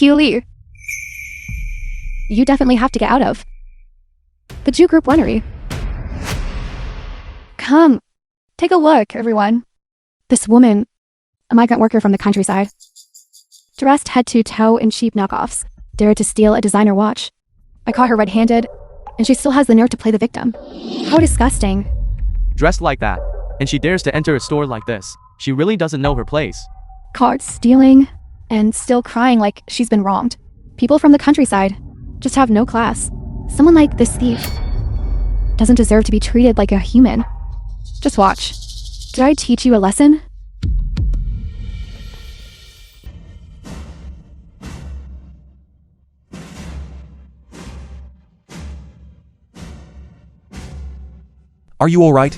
Q Lee. You definitely have to get out of the Jew Group winery. Come, take a look, everyone. This woman, a migrant worker from the countryside, dressed head to toe in cheap knockoffs, dared to steal a designer watch. I caught her red-handed, and she still has the nerve to play the victim. How disgusting. Dressed like that, and she dares to enter a store like this. She really doesn't know her place. Caught stealing, and still crying like she's been wronged. People from the countryside just have no class. Someone like this thief doesn't deserve to be treated like a human. Just watch. Did I teach you a lesson? Are you all right?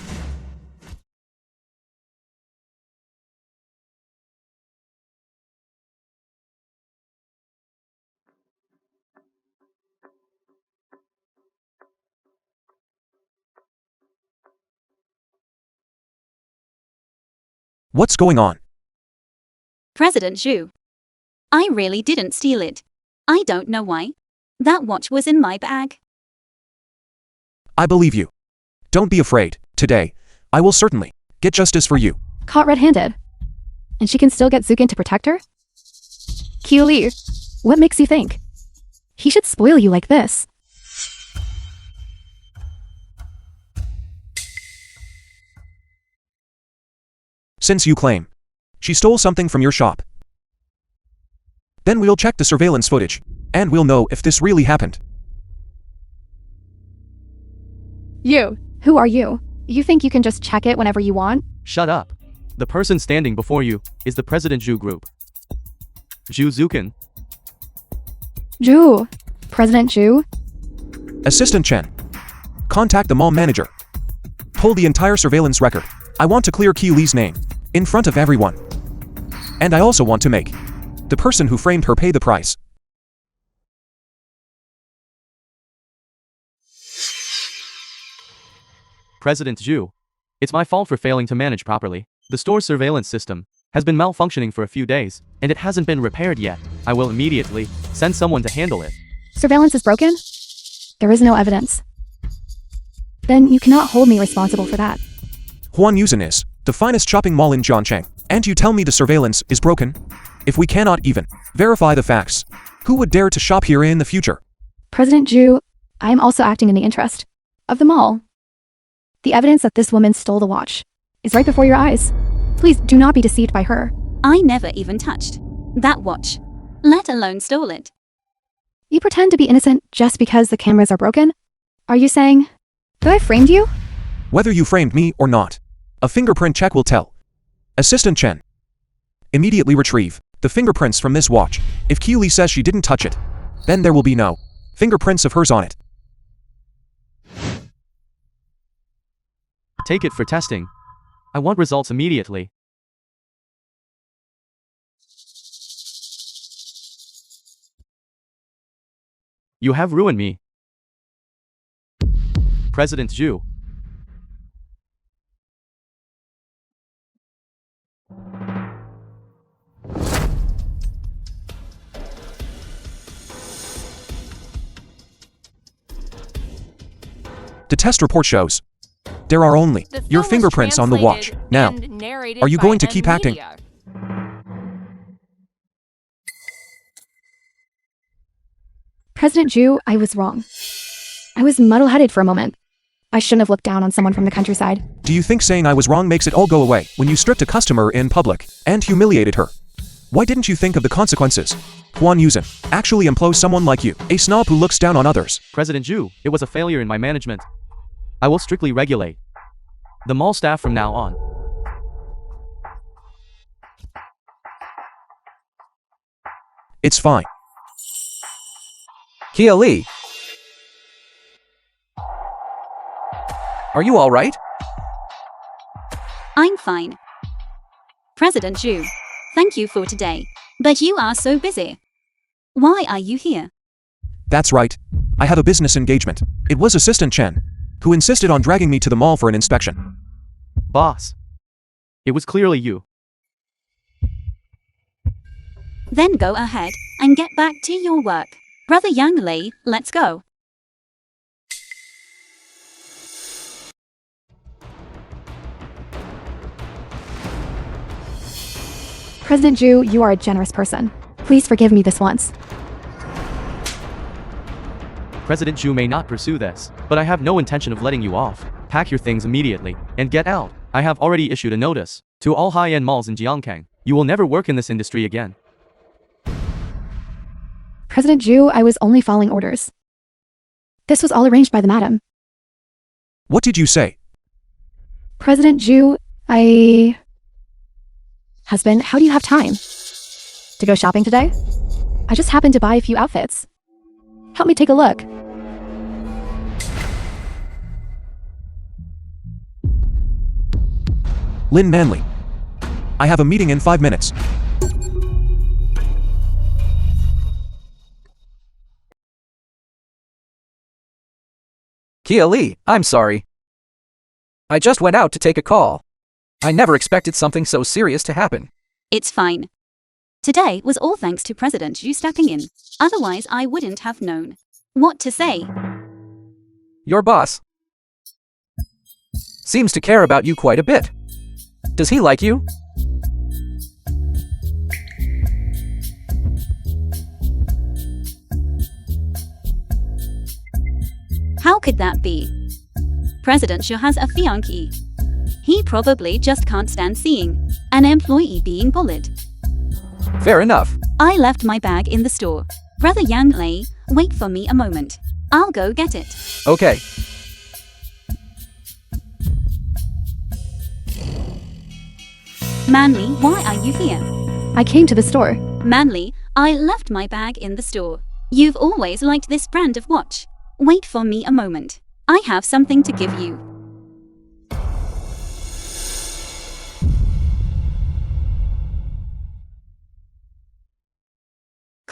What's going on? President Zhu. I really didn't steal it. I don't know why. That watch was in my bag. I believe you. Don't be afraid. Today, I will certainly get justice for you. Caught red-handed. And she can still get Zukin to protect her? Q Lee, what makes you think he should spoil you like this? Since you claim she stole something from your shop, then we'll check the surveillance footage, and we'll know if this really happened. You. Who are you? You think you can just check it whenever you want? Shut up. The person standing before you is the President Zhu Group. Zhu Zukin. Zhu. President Zhu? Assistant Chen, contact the mall manager. Pull the entire surveillance record. I want to clear Q Lee's name in front of everyone. And I also want to make the person who framed her pay the price. President Zhu. It's my fault for failing to manage properly. The store's surveillance system has been malfunctioning for a few days, and it hasn't been repaired yet. I will immediately send someone to handle it. Surveillance is broken? There is no evidence. Then you cannot hold me responsible for that. Huan Yuzhen is the finest shopping mall in Zhangcheng, and you tell me the surveillance is broken? If we cannot even verify the facts, who would dare to shop here in the future? President Zhu, I am also acting in the interest of the mall. The evidence that this woman stole the watch is right before your eyes. Please do not be deceived by her. I never even touched that watch, let alone stole it. You pretend to be innocent just because the cameras are broken? Are you saying that I framed you? Whether you framed me or not, a fingerprint check will tell. Assistant Chen, immediately retrieve the fingerprints from this watch. If Q Lee says she didn't touch it, then there will be no fingerprints of hers on it. Take it for testing. I want results immediately. You have ruined me. President Zhu. The test report shows there are only The your film was fingerprints on the watch. translated Now, and narrated are you by going to keep acting? Media. President Zhu, I was wrong. I was muddle-headed for a moment. I shouldn't have looked down on someone from the countryside. Do you think saying I was wrong makes it all go away when you stripped a customer in public and humiliated her? Why didn't you think of the consequences? Huan Yuzhen actually employs someone like you, a snob who looks down on others. President Zhu, it was a failure in my management. I will strictly regulate the mall staff from now on. It's fine. Kia Lee. Are you all right? I'm fine. President Zhu, thank you for today. But you are so busy. Why are you here? That's right. I have a business engagement. It was Assistant Chen who insisted on dragging me to the mall for an inspection. Boss. It was clearly you. Then go ahead and get back to your work. Brother Yang Lei, let's go. President Zhu, you are a generous person. Please forgive me this once. President Zhu may not pursue this, but I have no intention of letting you off. Pack your things immediately and get out. I have already issued a notice to all high-end malls in Jiangkang. You will never work in this industry again. President Zhu, I was only following orders. This was all arranged by the madam. What did you say? President Zhu, Husband, how do you have time? To go shopping today? I just happened to buy a few outfits. Help me take a look. Lin Manley. I have a meeting in 5 minutes. Kia Lee, I'm sorry. I just went out to take a call. I never expected something so serious to happen. It's fine. Today was all thanks to President Zhu stepping in. Otherwise, I wouldn't have known what to say. Your boss seems to care about you quite a bit. Does he like you? How could that be? President Zhu has a fiancé. He probably just can't stand seeing an employee being bullied. Fair enough. I left my bag in the store. Brother Yang Lei, wait for me a moment. I'll go get it. Okay. Manly, why are you here? I came to the store. Manly, I left my bag in the store. You've always liked this brand of watch. Wait for me a moment. I have something to give you.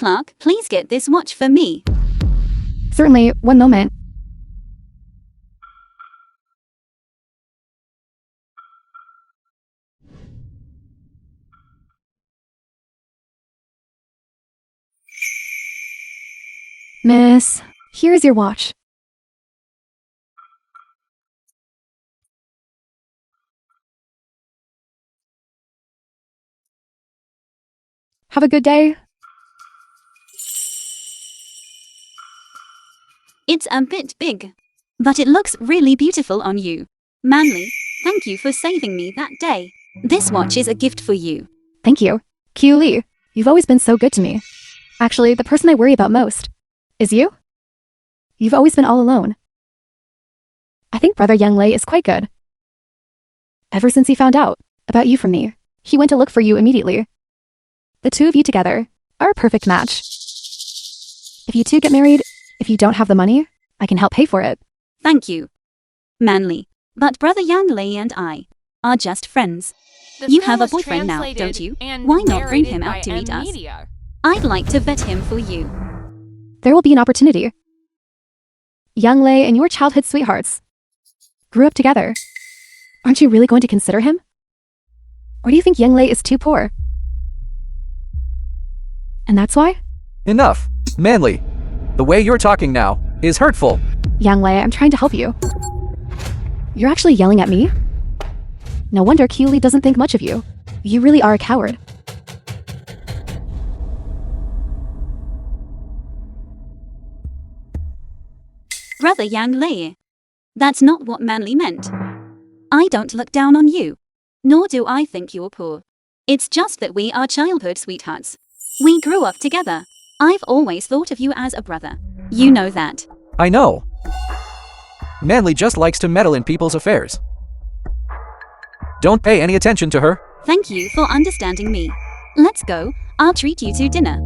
Clark, please get this watch for me. Certainly, one moment. Miss, here's your watch. Have a good day. It's a bit big, but it looks really beautiful on you. Manly, thank you for saving me that day. This watch is a gift for you. Thank you. Q Lee, you've always been so good to me. Actually, the person I worry about most is you. You've always been all alone. I think Brother Yang Lei is quite good. Ever since he found out about you from me, he went to look for you immediately. The two of you together are a perfect match. If you two get married, if you don't have the money, I can help pay for it. Thank you. Manly, but Brother Yang Lei and I are just friends. The You film have a was boyfriend now, translated don't you? and Why not bring him narrated out by to meet us? Media. I'd like to vet him for you. There will be an opportunity. Yang Lei and your childhood sweethearts grew up together. Aren't you really going to consider him? Or do you think Yang Lei is too poor? And that's why? Enough. Manly. The way you're talking now is hurtful. Yang Lei, I'm trying to help you. You're actually yelling at me? No wonder Q Lee doesn't think much of you. You really are a coward. Brother Yang Lei. That's not what Manly meant. I don't look down on you. Nor do I think you're poor. It's just that we are childhood sweethearts. We grew up together. I've always thought of you as a brother. You know that. I know. Manly just likes to meddle in people's affairs. Don't pay any attention to her. Thank you for understanding me. Let's go. I'll treat you to dinner.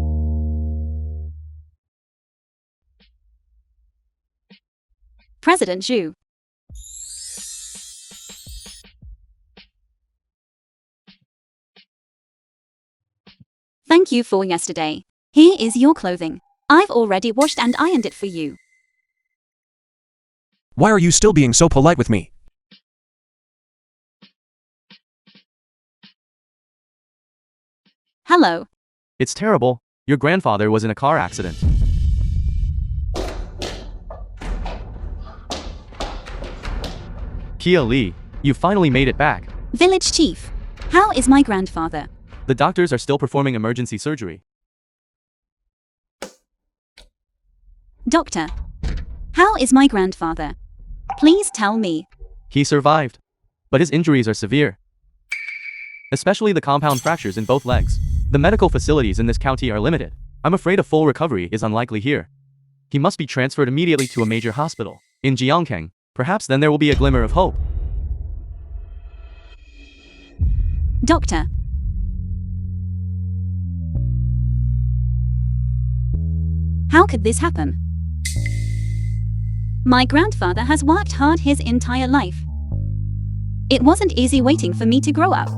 President Zhu. Thank you for yesterday. Here is your clothing. I've already washed and ironed it for you. Why are you still being so polite with me? Hello. It's terrible. Your grandfather was in a car accident. Kia Lee, you finally made it back. Village Chief. How is my grandfather? The doctors are still performing emergency surgery. Doctor. How is my grandfather? Please tell me. He survived, but his injuries are severe, especially the compound fractures in both legs. The medical facilities in this county are limited. I'm afraid a full recovery is unlikely here. He must be transferred immediately to a major hospital in Jiangkang. Perhaps then there will be a glimmer of hope. Doctor. How could this happen? My grandfather has worked hard his entire life. It wasn't easy waiting for me to grow up.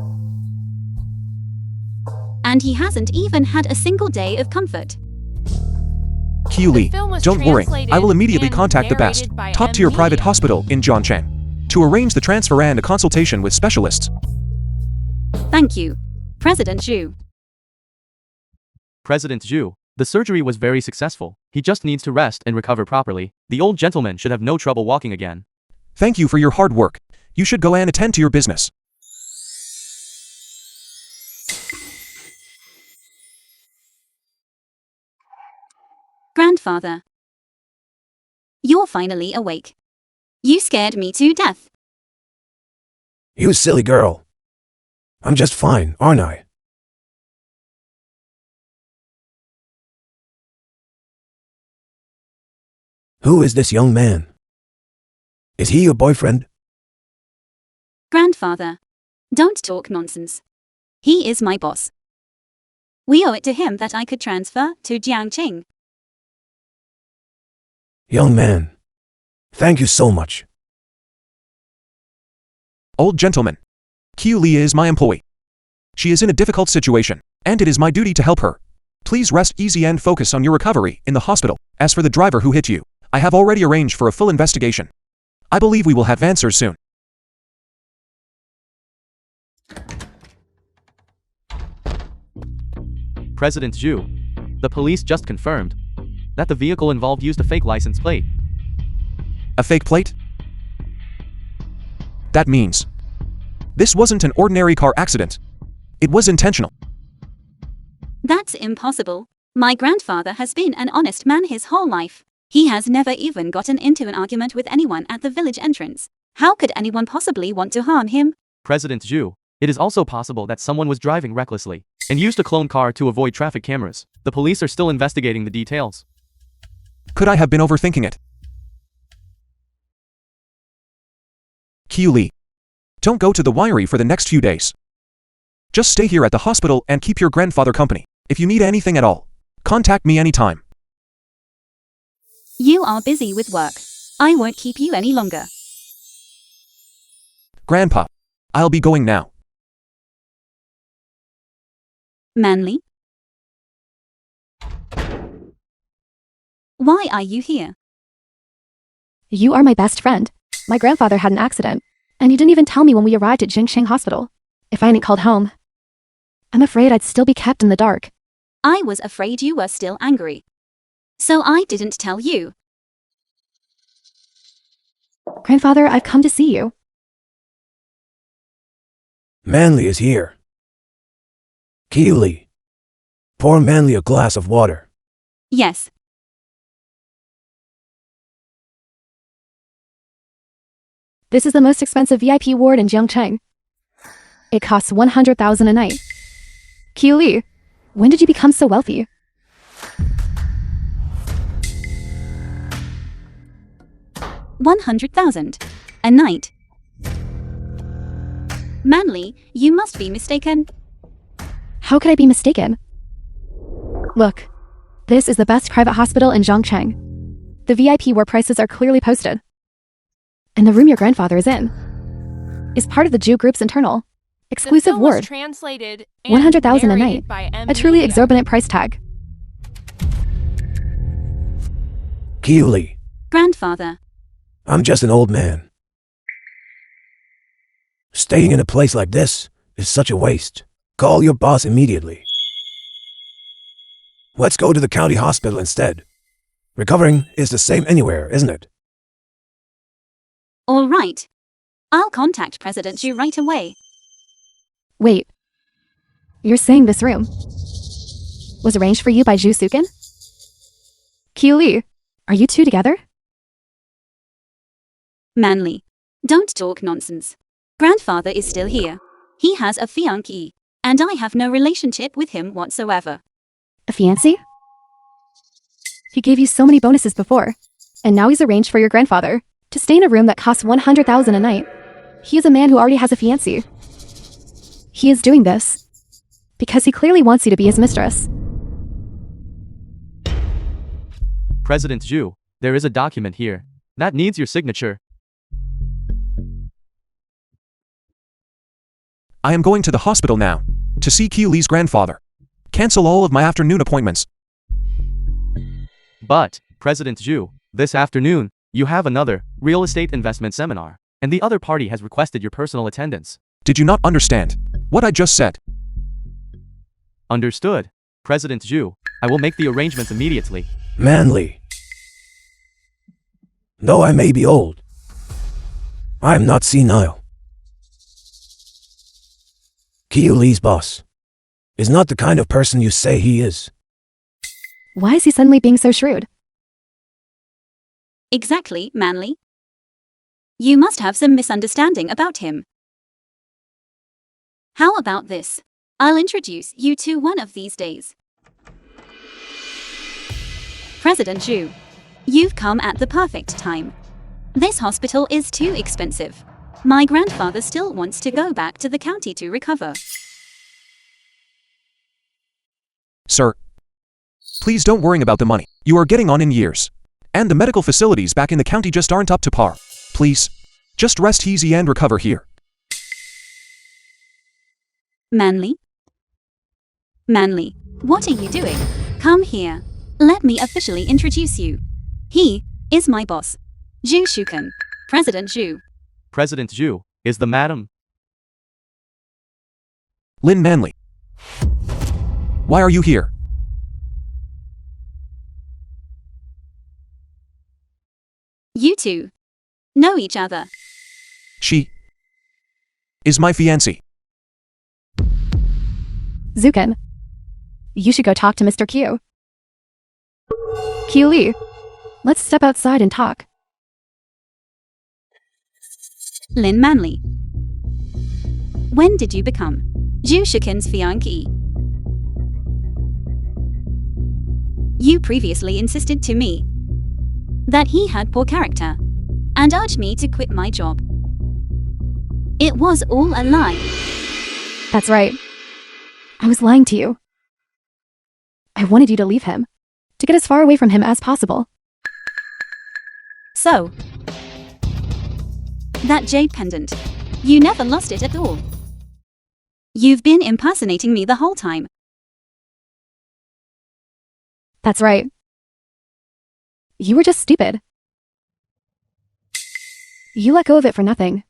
And he hasn't even had a single day of comfort. Q Lee, film was don't worry. translated I will immediately and contact the best. narrated by Talk to your private Media. hospital in Zhongcheng to arrange the transfer and a consultation with specialists. Thank you, President Zhu. President Zhu, the surgery was very successful. He just needs to rest and recover properly. The old gentleman should have no trouble walking again. Thank you for your hard work. You should go and attend to your business. Grandfather. You're finally awake. You scared me to death. You silly girl. I'm just fine, aren't I? Who is this young man? Is he your boyfriend? Grandfather. Don't talk nonsense. He is my boss. We owe it to him that I could transfer to Jiangqing. Young man, thank you so much. Old gentleman. Q Lee is my employee. She is in a difficult situation, and it is my duty to help her. Please rest easy and focus on your recovery in the hospital. As for the driver who hit you, I have already arranged for a full investigation. I believe we will have answers soon. President Zhu, the police just confirmed that the vehicle involved used a fake license plate. A fake plate? That means this wasn't an ordinary car accident. It was intentional. That's impossible. My grandfather has been an honest man his whole life. He has never even gotten into an argument with anyone at the village entrance. How could anyone possibly want to harm him? President Zhu, it is also possible that someone was driving recklessly and used a cloned car to avoid traffic cameras. The police are still investigating the details. Could I have been overthinking it? Q Lee, don't go to the winery for the next few days. Just stay here at the hospital and keep your grandfather company. If you need anything at all, contact me anytime. You are busy with work. I won't keep you any longer. Grandpa, I'll be going now. Manly? Why are you here? You are my best friend. My grandfather had an accident, and you didn't even tell me when we arrived at Jingsheng Hospital. If I hadn't called home, I'm afraid I'd still be kept in the dark. I was afraid you were still angry. So I didn't tell you. Grandfather, I've come to see you. Manly is here. Keely, pour Manly a glass of water. Yes. This is the most expensive VIP ward in Jiangcheng. It costs 100,000 a night. Keely, when did you become so wealthy? $100,000 a night. Manly, you must be mistaken. How could I be mistaken? Look, this is the best private hospital in Zhongcheng. The VIP ward prices are clearly posted. And the room your grandfather is in is part of the Jew group's internal exclusive The film was ward. translated and 100,000 a narrated night. by M. A truly Media. exorbitant price tag. Keely, Grandfather, I'm just an old man. Staying in a place like this is such a waste. Call your boss immediately. Let's go to the county hospital instead. Recovering is the same anywhere, isn't it? all right. I'll contact President Xu right away. Wait. You're saying this room was arranged for you by Zhu Sukin? Keely, are you two together? Manly, don't talk nonsense. Grandfather is still here. He has a fiancée, and I have no relationship with him whatsoever. A fiancé? He gave you so many bonuses before, and now he's arranged for your grandfather to stay in a room that costs 100,000 a night. He is a man who already has a fiancée. He is doing this because he clearly wants you to be his mistress. President Zhu, there is a document here that needs your signature. I am going to the hospital now to see Keely's grandfather. Cancel all of my afternoon appointments. But, President Zhu, this afternoon, you have another real estate investment seminar, and the other party has requested your personal attendance. Did you not understand what I just said? Understood. President Zhu, I will make the arrangements immediately. Manly. Though I may be old, I am not senile. Keely's boss is not the kind of person you say he is. Why is he suddenly being so shrewd? Exactly, Manly. You must have some misunderstanding about him. How about this? I'll introduce you to one of these days. President Zhu, you've come at the perfect time. This hospital is too expensive. My grandfather still wants to go back to the county to recover. Sir, please don't worry about the money. You are getting on in years. And the medical facilities back in the county just aren't up to par. Please, just rest easy and recover here. Manly? Manly, what are you doing? Come here. Let me officially introduce you. He is my boss, Zhu Shuken, President Zhu. President Zhu, is the madam? Lin Manley. Why are you here? You two know each other. She is my fiancée. Zukin, you should go talk to Mr. Q. Keely, let's step outside and talk. Lin Manley. When did you become Zhu Shuken's fiancée? You previously insisted to me that he had poor character and urged me to quit my job. It was all a lie. That's right. I was lying to you. I wanted you to leave him, to get as far away from him as possible. So, that jade pendant, you never lost it at all. You've been impersonating me the whole time. That's right. You were just stupid. You let go of it for nothing.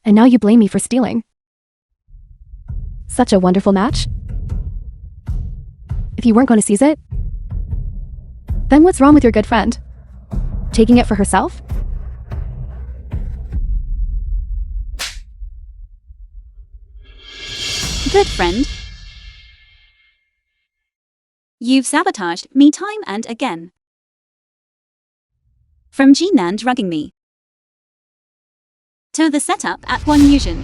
And now you blame me for stealing. Such a wonderful match. If you weren't going to seize it, then what's wrong with your good friend? Taking it for herself? Good friend. You've sabotaged me time and again. From Jinan drugging me, to the setup at One Yuzhen,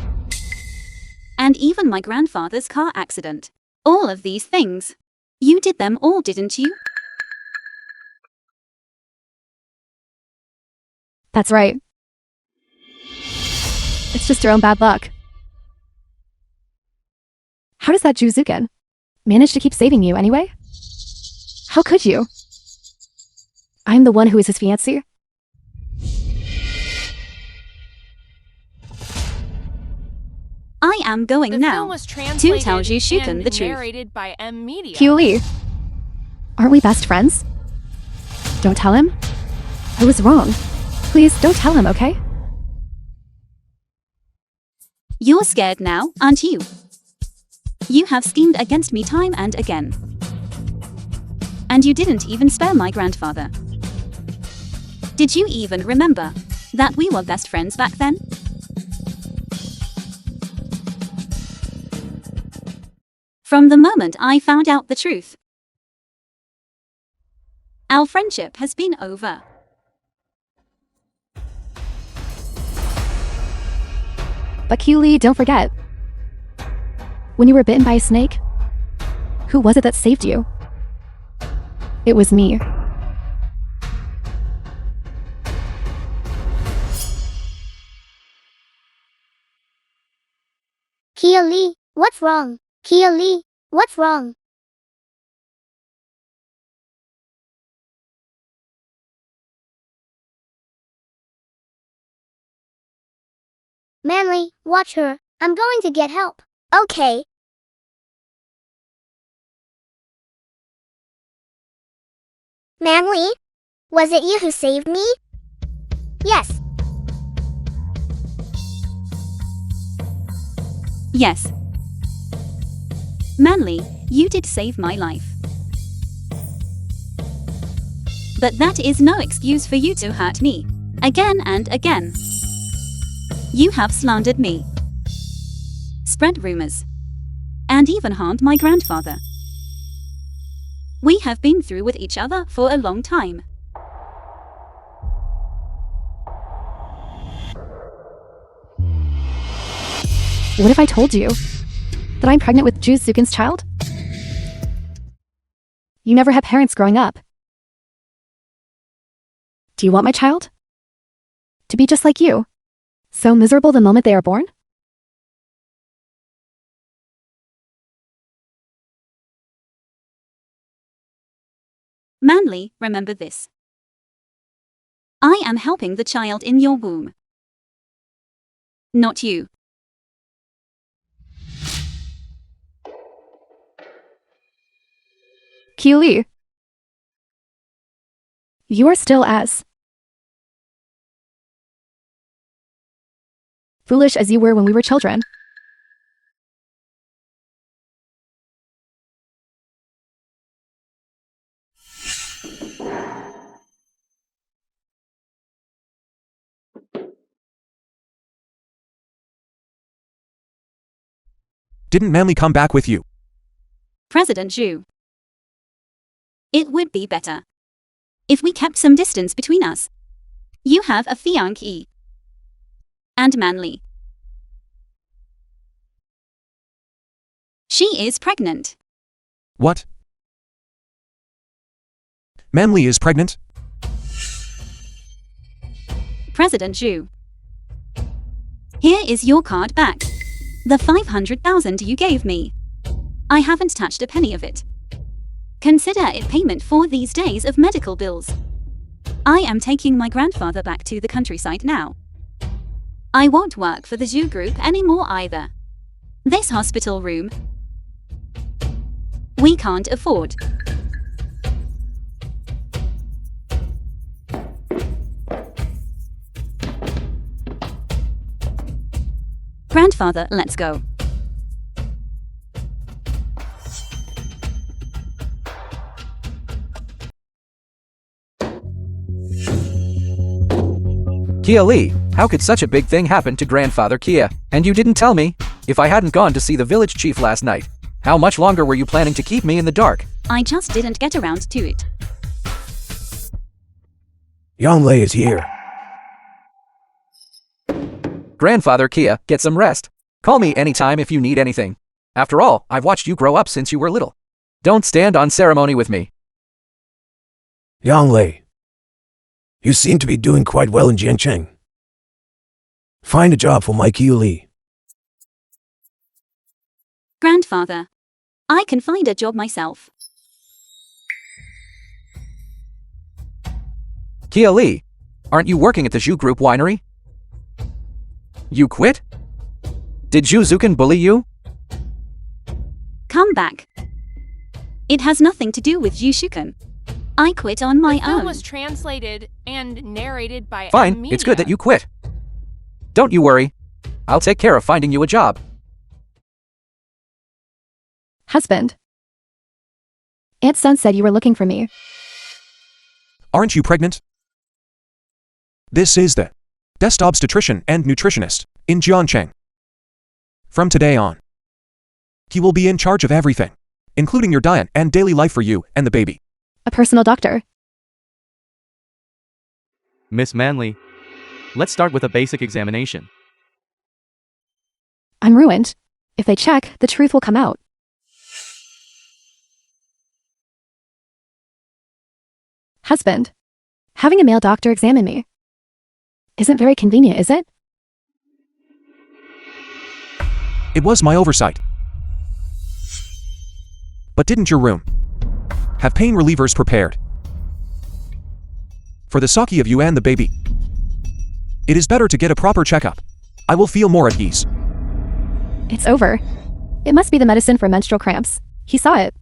and even my grandfather's car accident. All of these things. You did them all, didn't you? That's right. It's just your own bad luck. How does that Jew Zukin manage to keep saving you anyway? How could you? I'm the one who is his fiancé. I am going The now film was to translated tell you Shuken and the truth. narrated by M Media. Hugh Lee. Aren't we best friends? Don't tell him. I was wrong. Please don't tell him, okay? You're scared now, aren't you? You have schemed against me time and again. And you didn't even spare my grandfather. Did you even remember that we were best friends back then? From the moment I found out the truth, our friendship has been over. But Hugh Lee, don't forget. When you were bitten by a snake, who was it that saved you? It was me. Kia Lee, what's wrong? Kia Lee, what's wrong? Manly, watch her. I'm going to get help. Okay. Manly? Was it you who saved me? Yes. Yes. Manly, you did save my life. But that is no excuse for you to hurt me. Again and again. You have slandered me, spread rumors, and even harmed my grandfather. We have been through with each other for a long time. What if I told you that I'm pregnant with Ju Zukin's child? You never had parents growing up. Do you want my child to be just like you? So miserable the moment they are born? Manly, remember this. I am helping the child in your womb. Not you. Hugh Lee. You are still as foolish as you were when we were children. Didn't Manly come back with you? President Zhu. It would be better if we kept some distance between us. You have a fiancé. And Manly. She is pregnant. What? Manly is pregnant? President Zhu. Here is your card back. The 500,000 you gave me. I haven't touched a penny of it. Consider it payment for these days of medical bills. I am taking my grandfather back to the countryside now. I won't work for the Zhu Group anymore either. This hospital room, we can't afford. Grandfather, let's go. Kia Lee, how could such a big thing happen to Grandfather Kia? And you didn't tell me? If I hadn't gone to see the village chief last night, how much longer were you planning to keep me in the dark? I just didn't get around to it. Yonglei is here. Grandfather Kia, get some rest. Call me anytime if you need anything. After all, I've watched you grow up since you were little. Don't stand on ceremony with me. Yang Lei, you seem to be doing quite well in Jiancheng. Find a job for my Qiu Li. Grandfather, I can find a job myself. Kia Li, aren't you working at the Zhu Group winery? You quit? Did Zhu Zukin bully you? Come back. It has nothing to do with Yushukan. I quit on my The film own. was translated and narrated by Fine, M. it's good that Media. you quit. Don't you worry. I'll take care of finding you a job. Husband. Aunt Sun said you were looking for me. Aren't you pregnant? This is the desk obstetrician and nutritionist in Jiancheng. From today on, he will be in charge of everything, including your diet and daily life for you and the baby. A personal doctor. Miss Manley, let's start with a basic examination. I'm ruined. If they check, the truth will come out. Husband. Having a male doctor examine me isn't very convenient, is it? It was my oversight. But didn't your room have pain relievers prepared for the sake of you and the baby? It is better to get a proper checkup. I will feel more at ease. It's over. It must be the medicine for menstrual cramps. He saw it.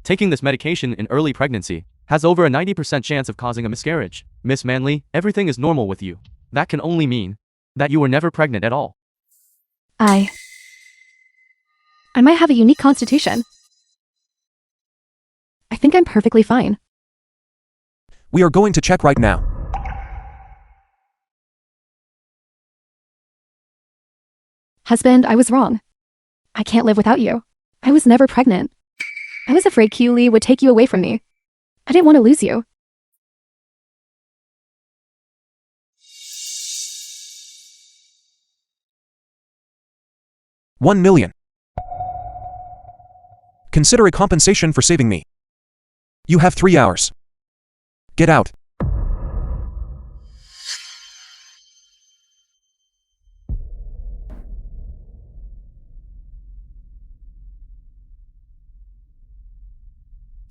Taking this medication in early pregnancy has over a 90% chance of causing a miscarriage. Miss Manley, everything is normal with you. That can only mean that you were never pregnant at all. I might have a unique constitution. I think I'm perfectly fine. We are going to check right now. Husband, I was wrong. I can't live without you. I was never pregnant. I was afraid Qiu Li would take you away from me. I didn't want to lose you. $1 million. Consider a compensation for saving me. You have 3 hours. Get out.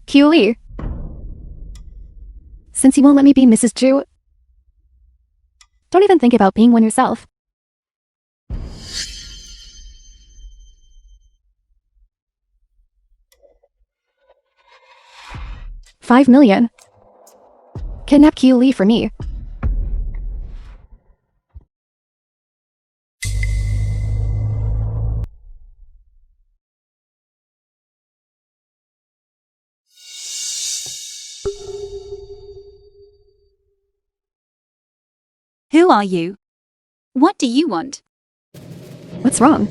Qiu Li. Since you won't let me be Mrs. Zhu, don't even think about being one yourself. $5 million. Kidnap Qiu Li for me. Who are you? What do you want? What's wrong?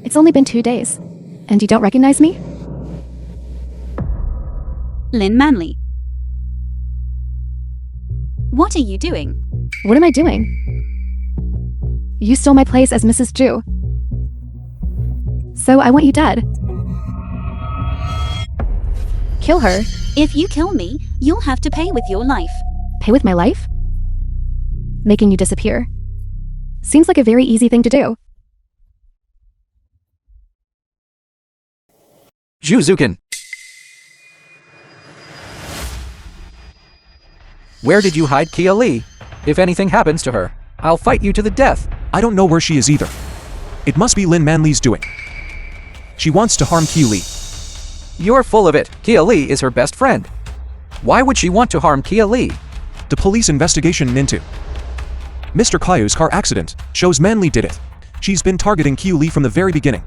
It's only been 2 days, and you don't recognize me? Lin Manley. What are you doing? What am I doing? You stole my place as Mrs. Zhu. So I want you dead. Kill her. If you kill me, you'll have to pay with your life. Pay with my life? Making you disappear. Seems like a very easy thing to do. Zhu Zukin. Where did you hide Kia Li? If anything happens to her, I'll fight you to the death. I don't know where she is either. It must be Lin Manli's doing. She wants to harm Qiu Li. You're full of it. Kia Li is her best friend. Why would she want to harm Kia Li? The police investigation into Mr. Kaiu's car accident shows Manli did it. She's been targeting Qiu Li from the very beginning.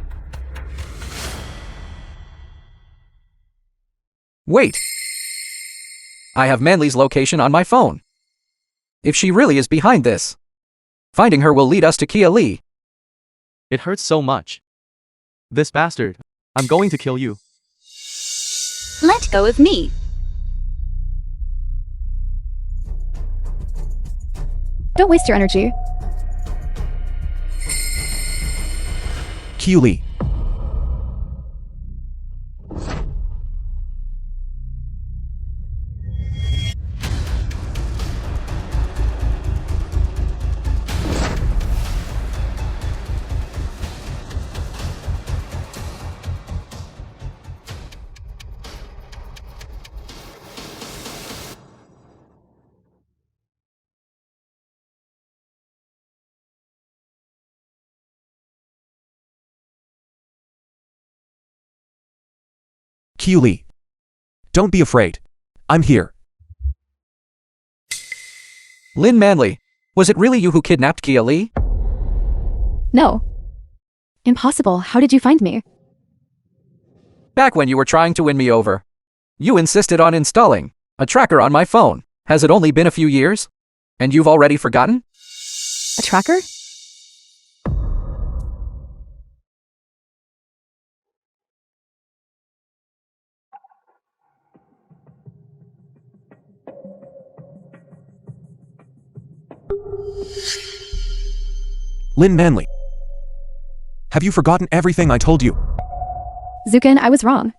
Wait. I have Manli's location on my phone. If she really is behind this, finding her will lead us to Kia Li. It hurts so much. This bastard. I'm going to kill you. Let go of me. Don't waste your energy. Lee. Lee. Don't be afraid. I'm here. Lynn Manley, was it really you who kidnapped Kia Lee? No. Impossible. How did you find me? Back when you were trying to win me over. You insisted on installing a tracker on my phone. Has it only been a few years? And you've already forgotten? A tracker? Lynn Manley. Have you forgotten everything I told you? Zukin, I was wrong.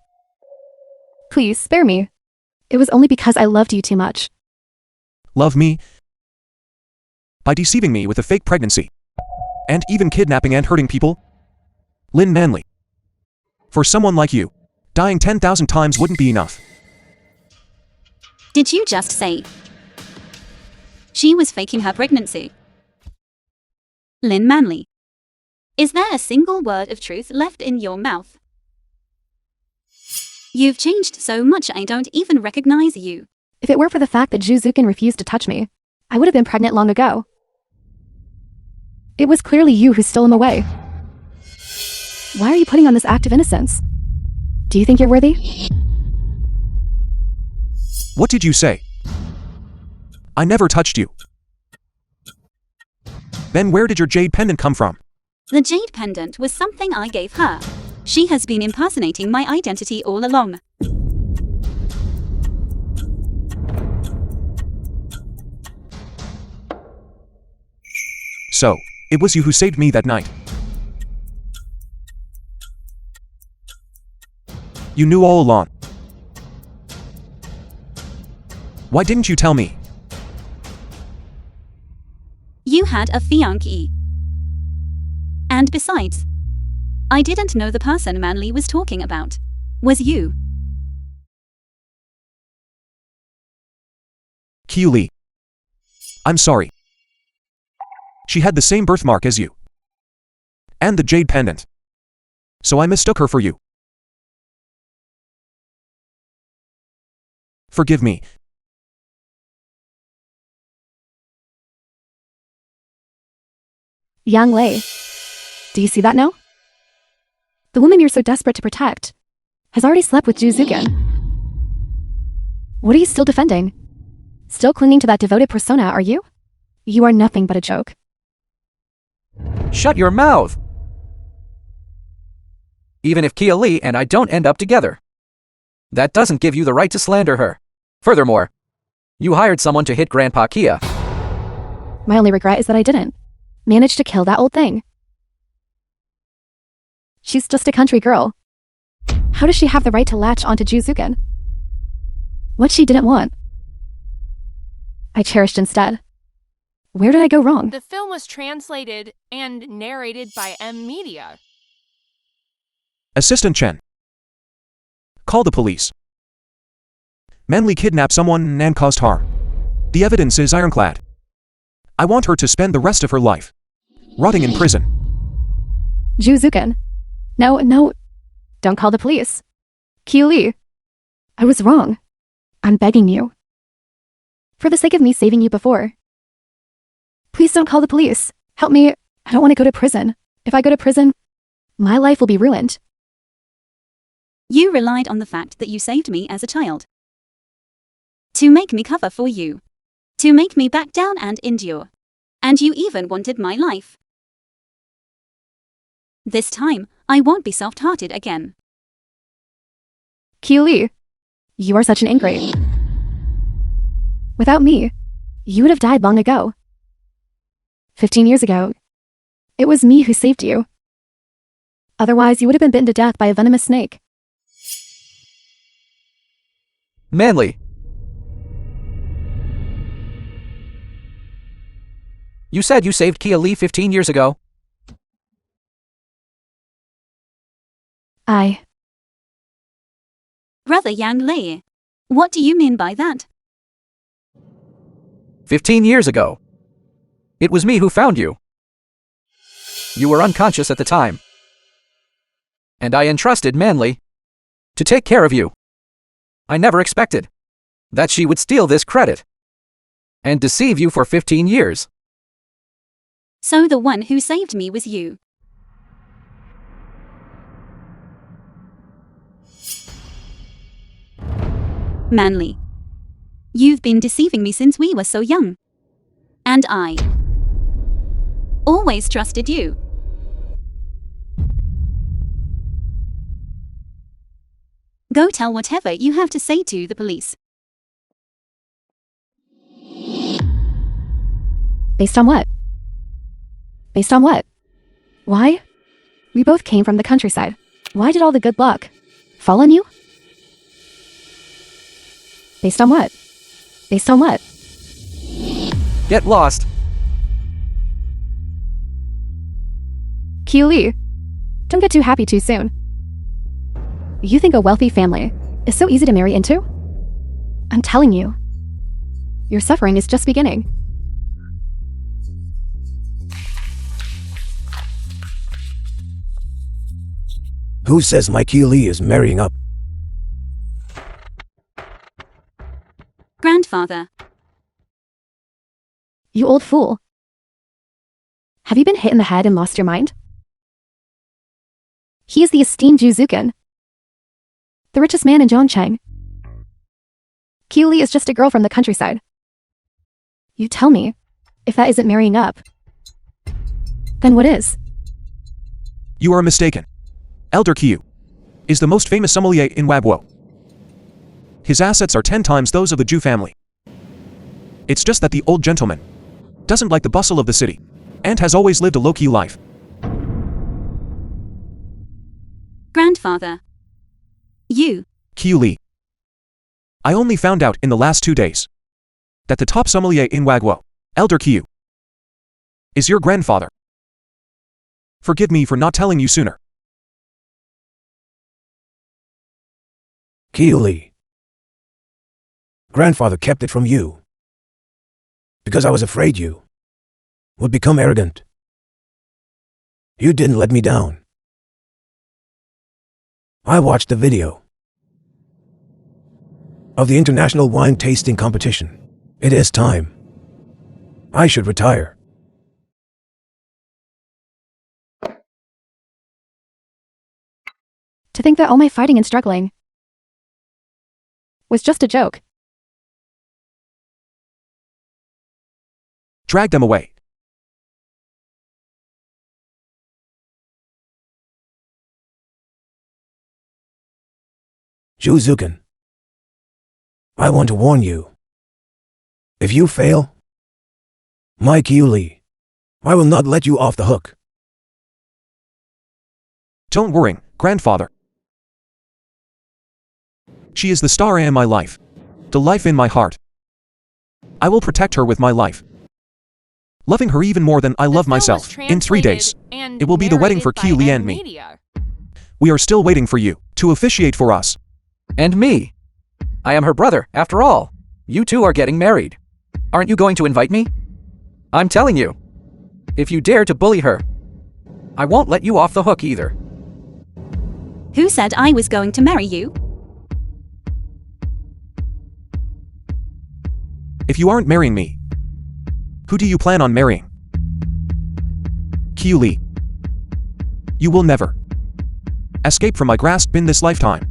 Please, spare me. It was only because I loved you too much. Love me? By deceiving me with a fake pregnancy. And even kidnapping and hurting people? Lynn Manley. For someone like you, dying 10,000 times wouldn't be enough. Did you just say she was faking her pregnancy? Lynn Manley, is there a single word of truth left in your mouth? You've changed so much I don't even recognize you. If it were for the fact that Zukin refused to touch me, I would have been pregnant long ago. It was clearly you who stole him away. Why are you putting on this act of innocence? Do you think you're worthy? What did you say? I never touched you. Then where did your jade pendant come from? The jade pendant was something I gave her. She has been impersonating my identity all along. So, it was you who saved me that night. You knew all along. Why didn't you tell me? You had a fiancé. And besides, I didn't know the person Manley was talking about was you. Lee. I'm sorry. She had the same birthmark as you. And the jade pendant. So I mistook her for you. Forgive me. Yang Lei. Do you see that now? The woman you're so desperate to protect has already slept with Zukin. What are you still defending? Still clinging to that devoted persona, are you? You are nothing but a joke. Shut your mouth! Even if Kia Lee and I don't end up together. That doesn't give you the right to slander her. Furthermore, you hired someone to hit Grandpa Kia. My only regret is that I didn't manage to kill that old thing. She's just a country girl. How does she have the right to latch onto Zukin? What she didn't want, I cherished instead. Where did I go wrong? The film was translated and narrated by Media. Assistant Chen. Call the police. Manley kidnapped someone and caused harm. The evidence is ironclad. I want her to spend the rest of her life rotting in prison. Zukin. No, don't call the police. Lee, I was wrong. I'm begging you. For the sake of me saving you before. Please don't call the police. Help me. I don't want to go to prison. If I go to prison, my life will be ruined. You relied on the fact that you saved me as a child. To make me cover for you. To make me back down and endure. And you even wanted my life. This time, I won't be soft-hearted again. Lee, you are such an ingrate. Without me, you would have died long ago. 15 years ago, it was me who saved you. Otherwise, you would have been bitten to death by a venomous snake. Manly. You said you saved Kia Lee 15 years ago. Brother Yang Lei. What do you mean by that? 15 years ago. It was me who found you. You were unconscious at the time. And I entrusted Manly to take care of you. I never expected that she would steal this credit and deceive you for 15 years. So the one who saved me was you. Manly. You've been deceiving me since we were so young. And I always trusted you. Go tell whatever you have to say to the police. Based on what? Based on what? Why? We both came from the countryside. Why did all the good luck fall on you? Based on what? Based on what? Get lost. Kia Lee, don't get too happy too soon. You think a wealthy family is so easy to marry into? I'm telling you, your suffering is just beginning. Who says my Kia Lee is marrying up? Grandfather. You old fool. Have you been hit in the head and lost your mind? He is the esteemed Zhu Zukin, the richest man in Zhongcheng. Kia Lee is just a girl from the countryside. You tell me, if that isn't marrying up, then what is? You are mistaken. Elder Qiu is the most famous sommelier in Wabwo. His assets are 10 times those of the Zhu family. It's just that the old gentleman doesn't like the bustle of the city and has always lived a low-key life. Grandfather. You. Qiu Li. I only found out in the last 2 days that the top sommelier in Wagwo, Elder Qiu, is your grandfather. Forgive me for not telling you sooner. Kia Lee. Grandfather kept it from you because I was afraid you would become arrogant. You didn't let me down. I watched the video of the international wine tasting competition. It is time. I should retire. To think that all my fighting and struggling was just a joke. Drag them away. Zhu Zukin, I want to warn you. If you fail, my Kia Lee, I will not let you off the hook. Don't worry, grandfather. She is the star in my life, the life in my heart. I will protect her with my life, loving her even more than I love myself. In 3 days, it will be the wedding for Qiu Li and me. We are still waiting for you to officiate for us. And me. I am her brother, after all. You two are getting married. Aren't you going to invite me? I'm telling you, if you dare to bully her, I won't let you off the hook either. Who said I was going to marry you? If you aren't marrying me, who do you plan on marrying? Qiu Li. You will never escape from my grasp in this lifetime.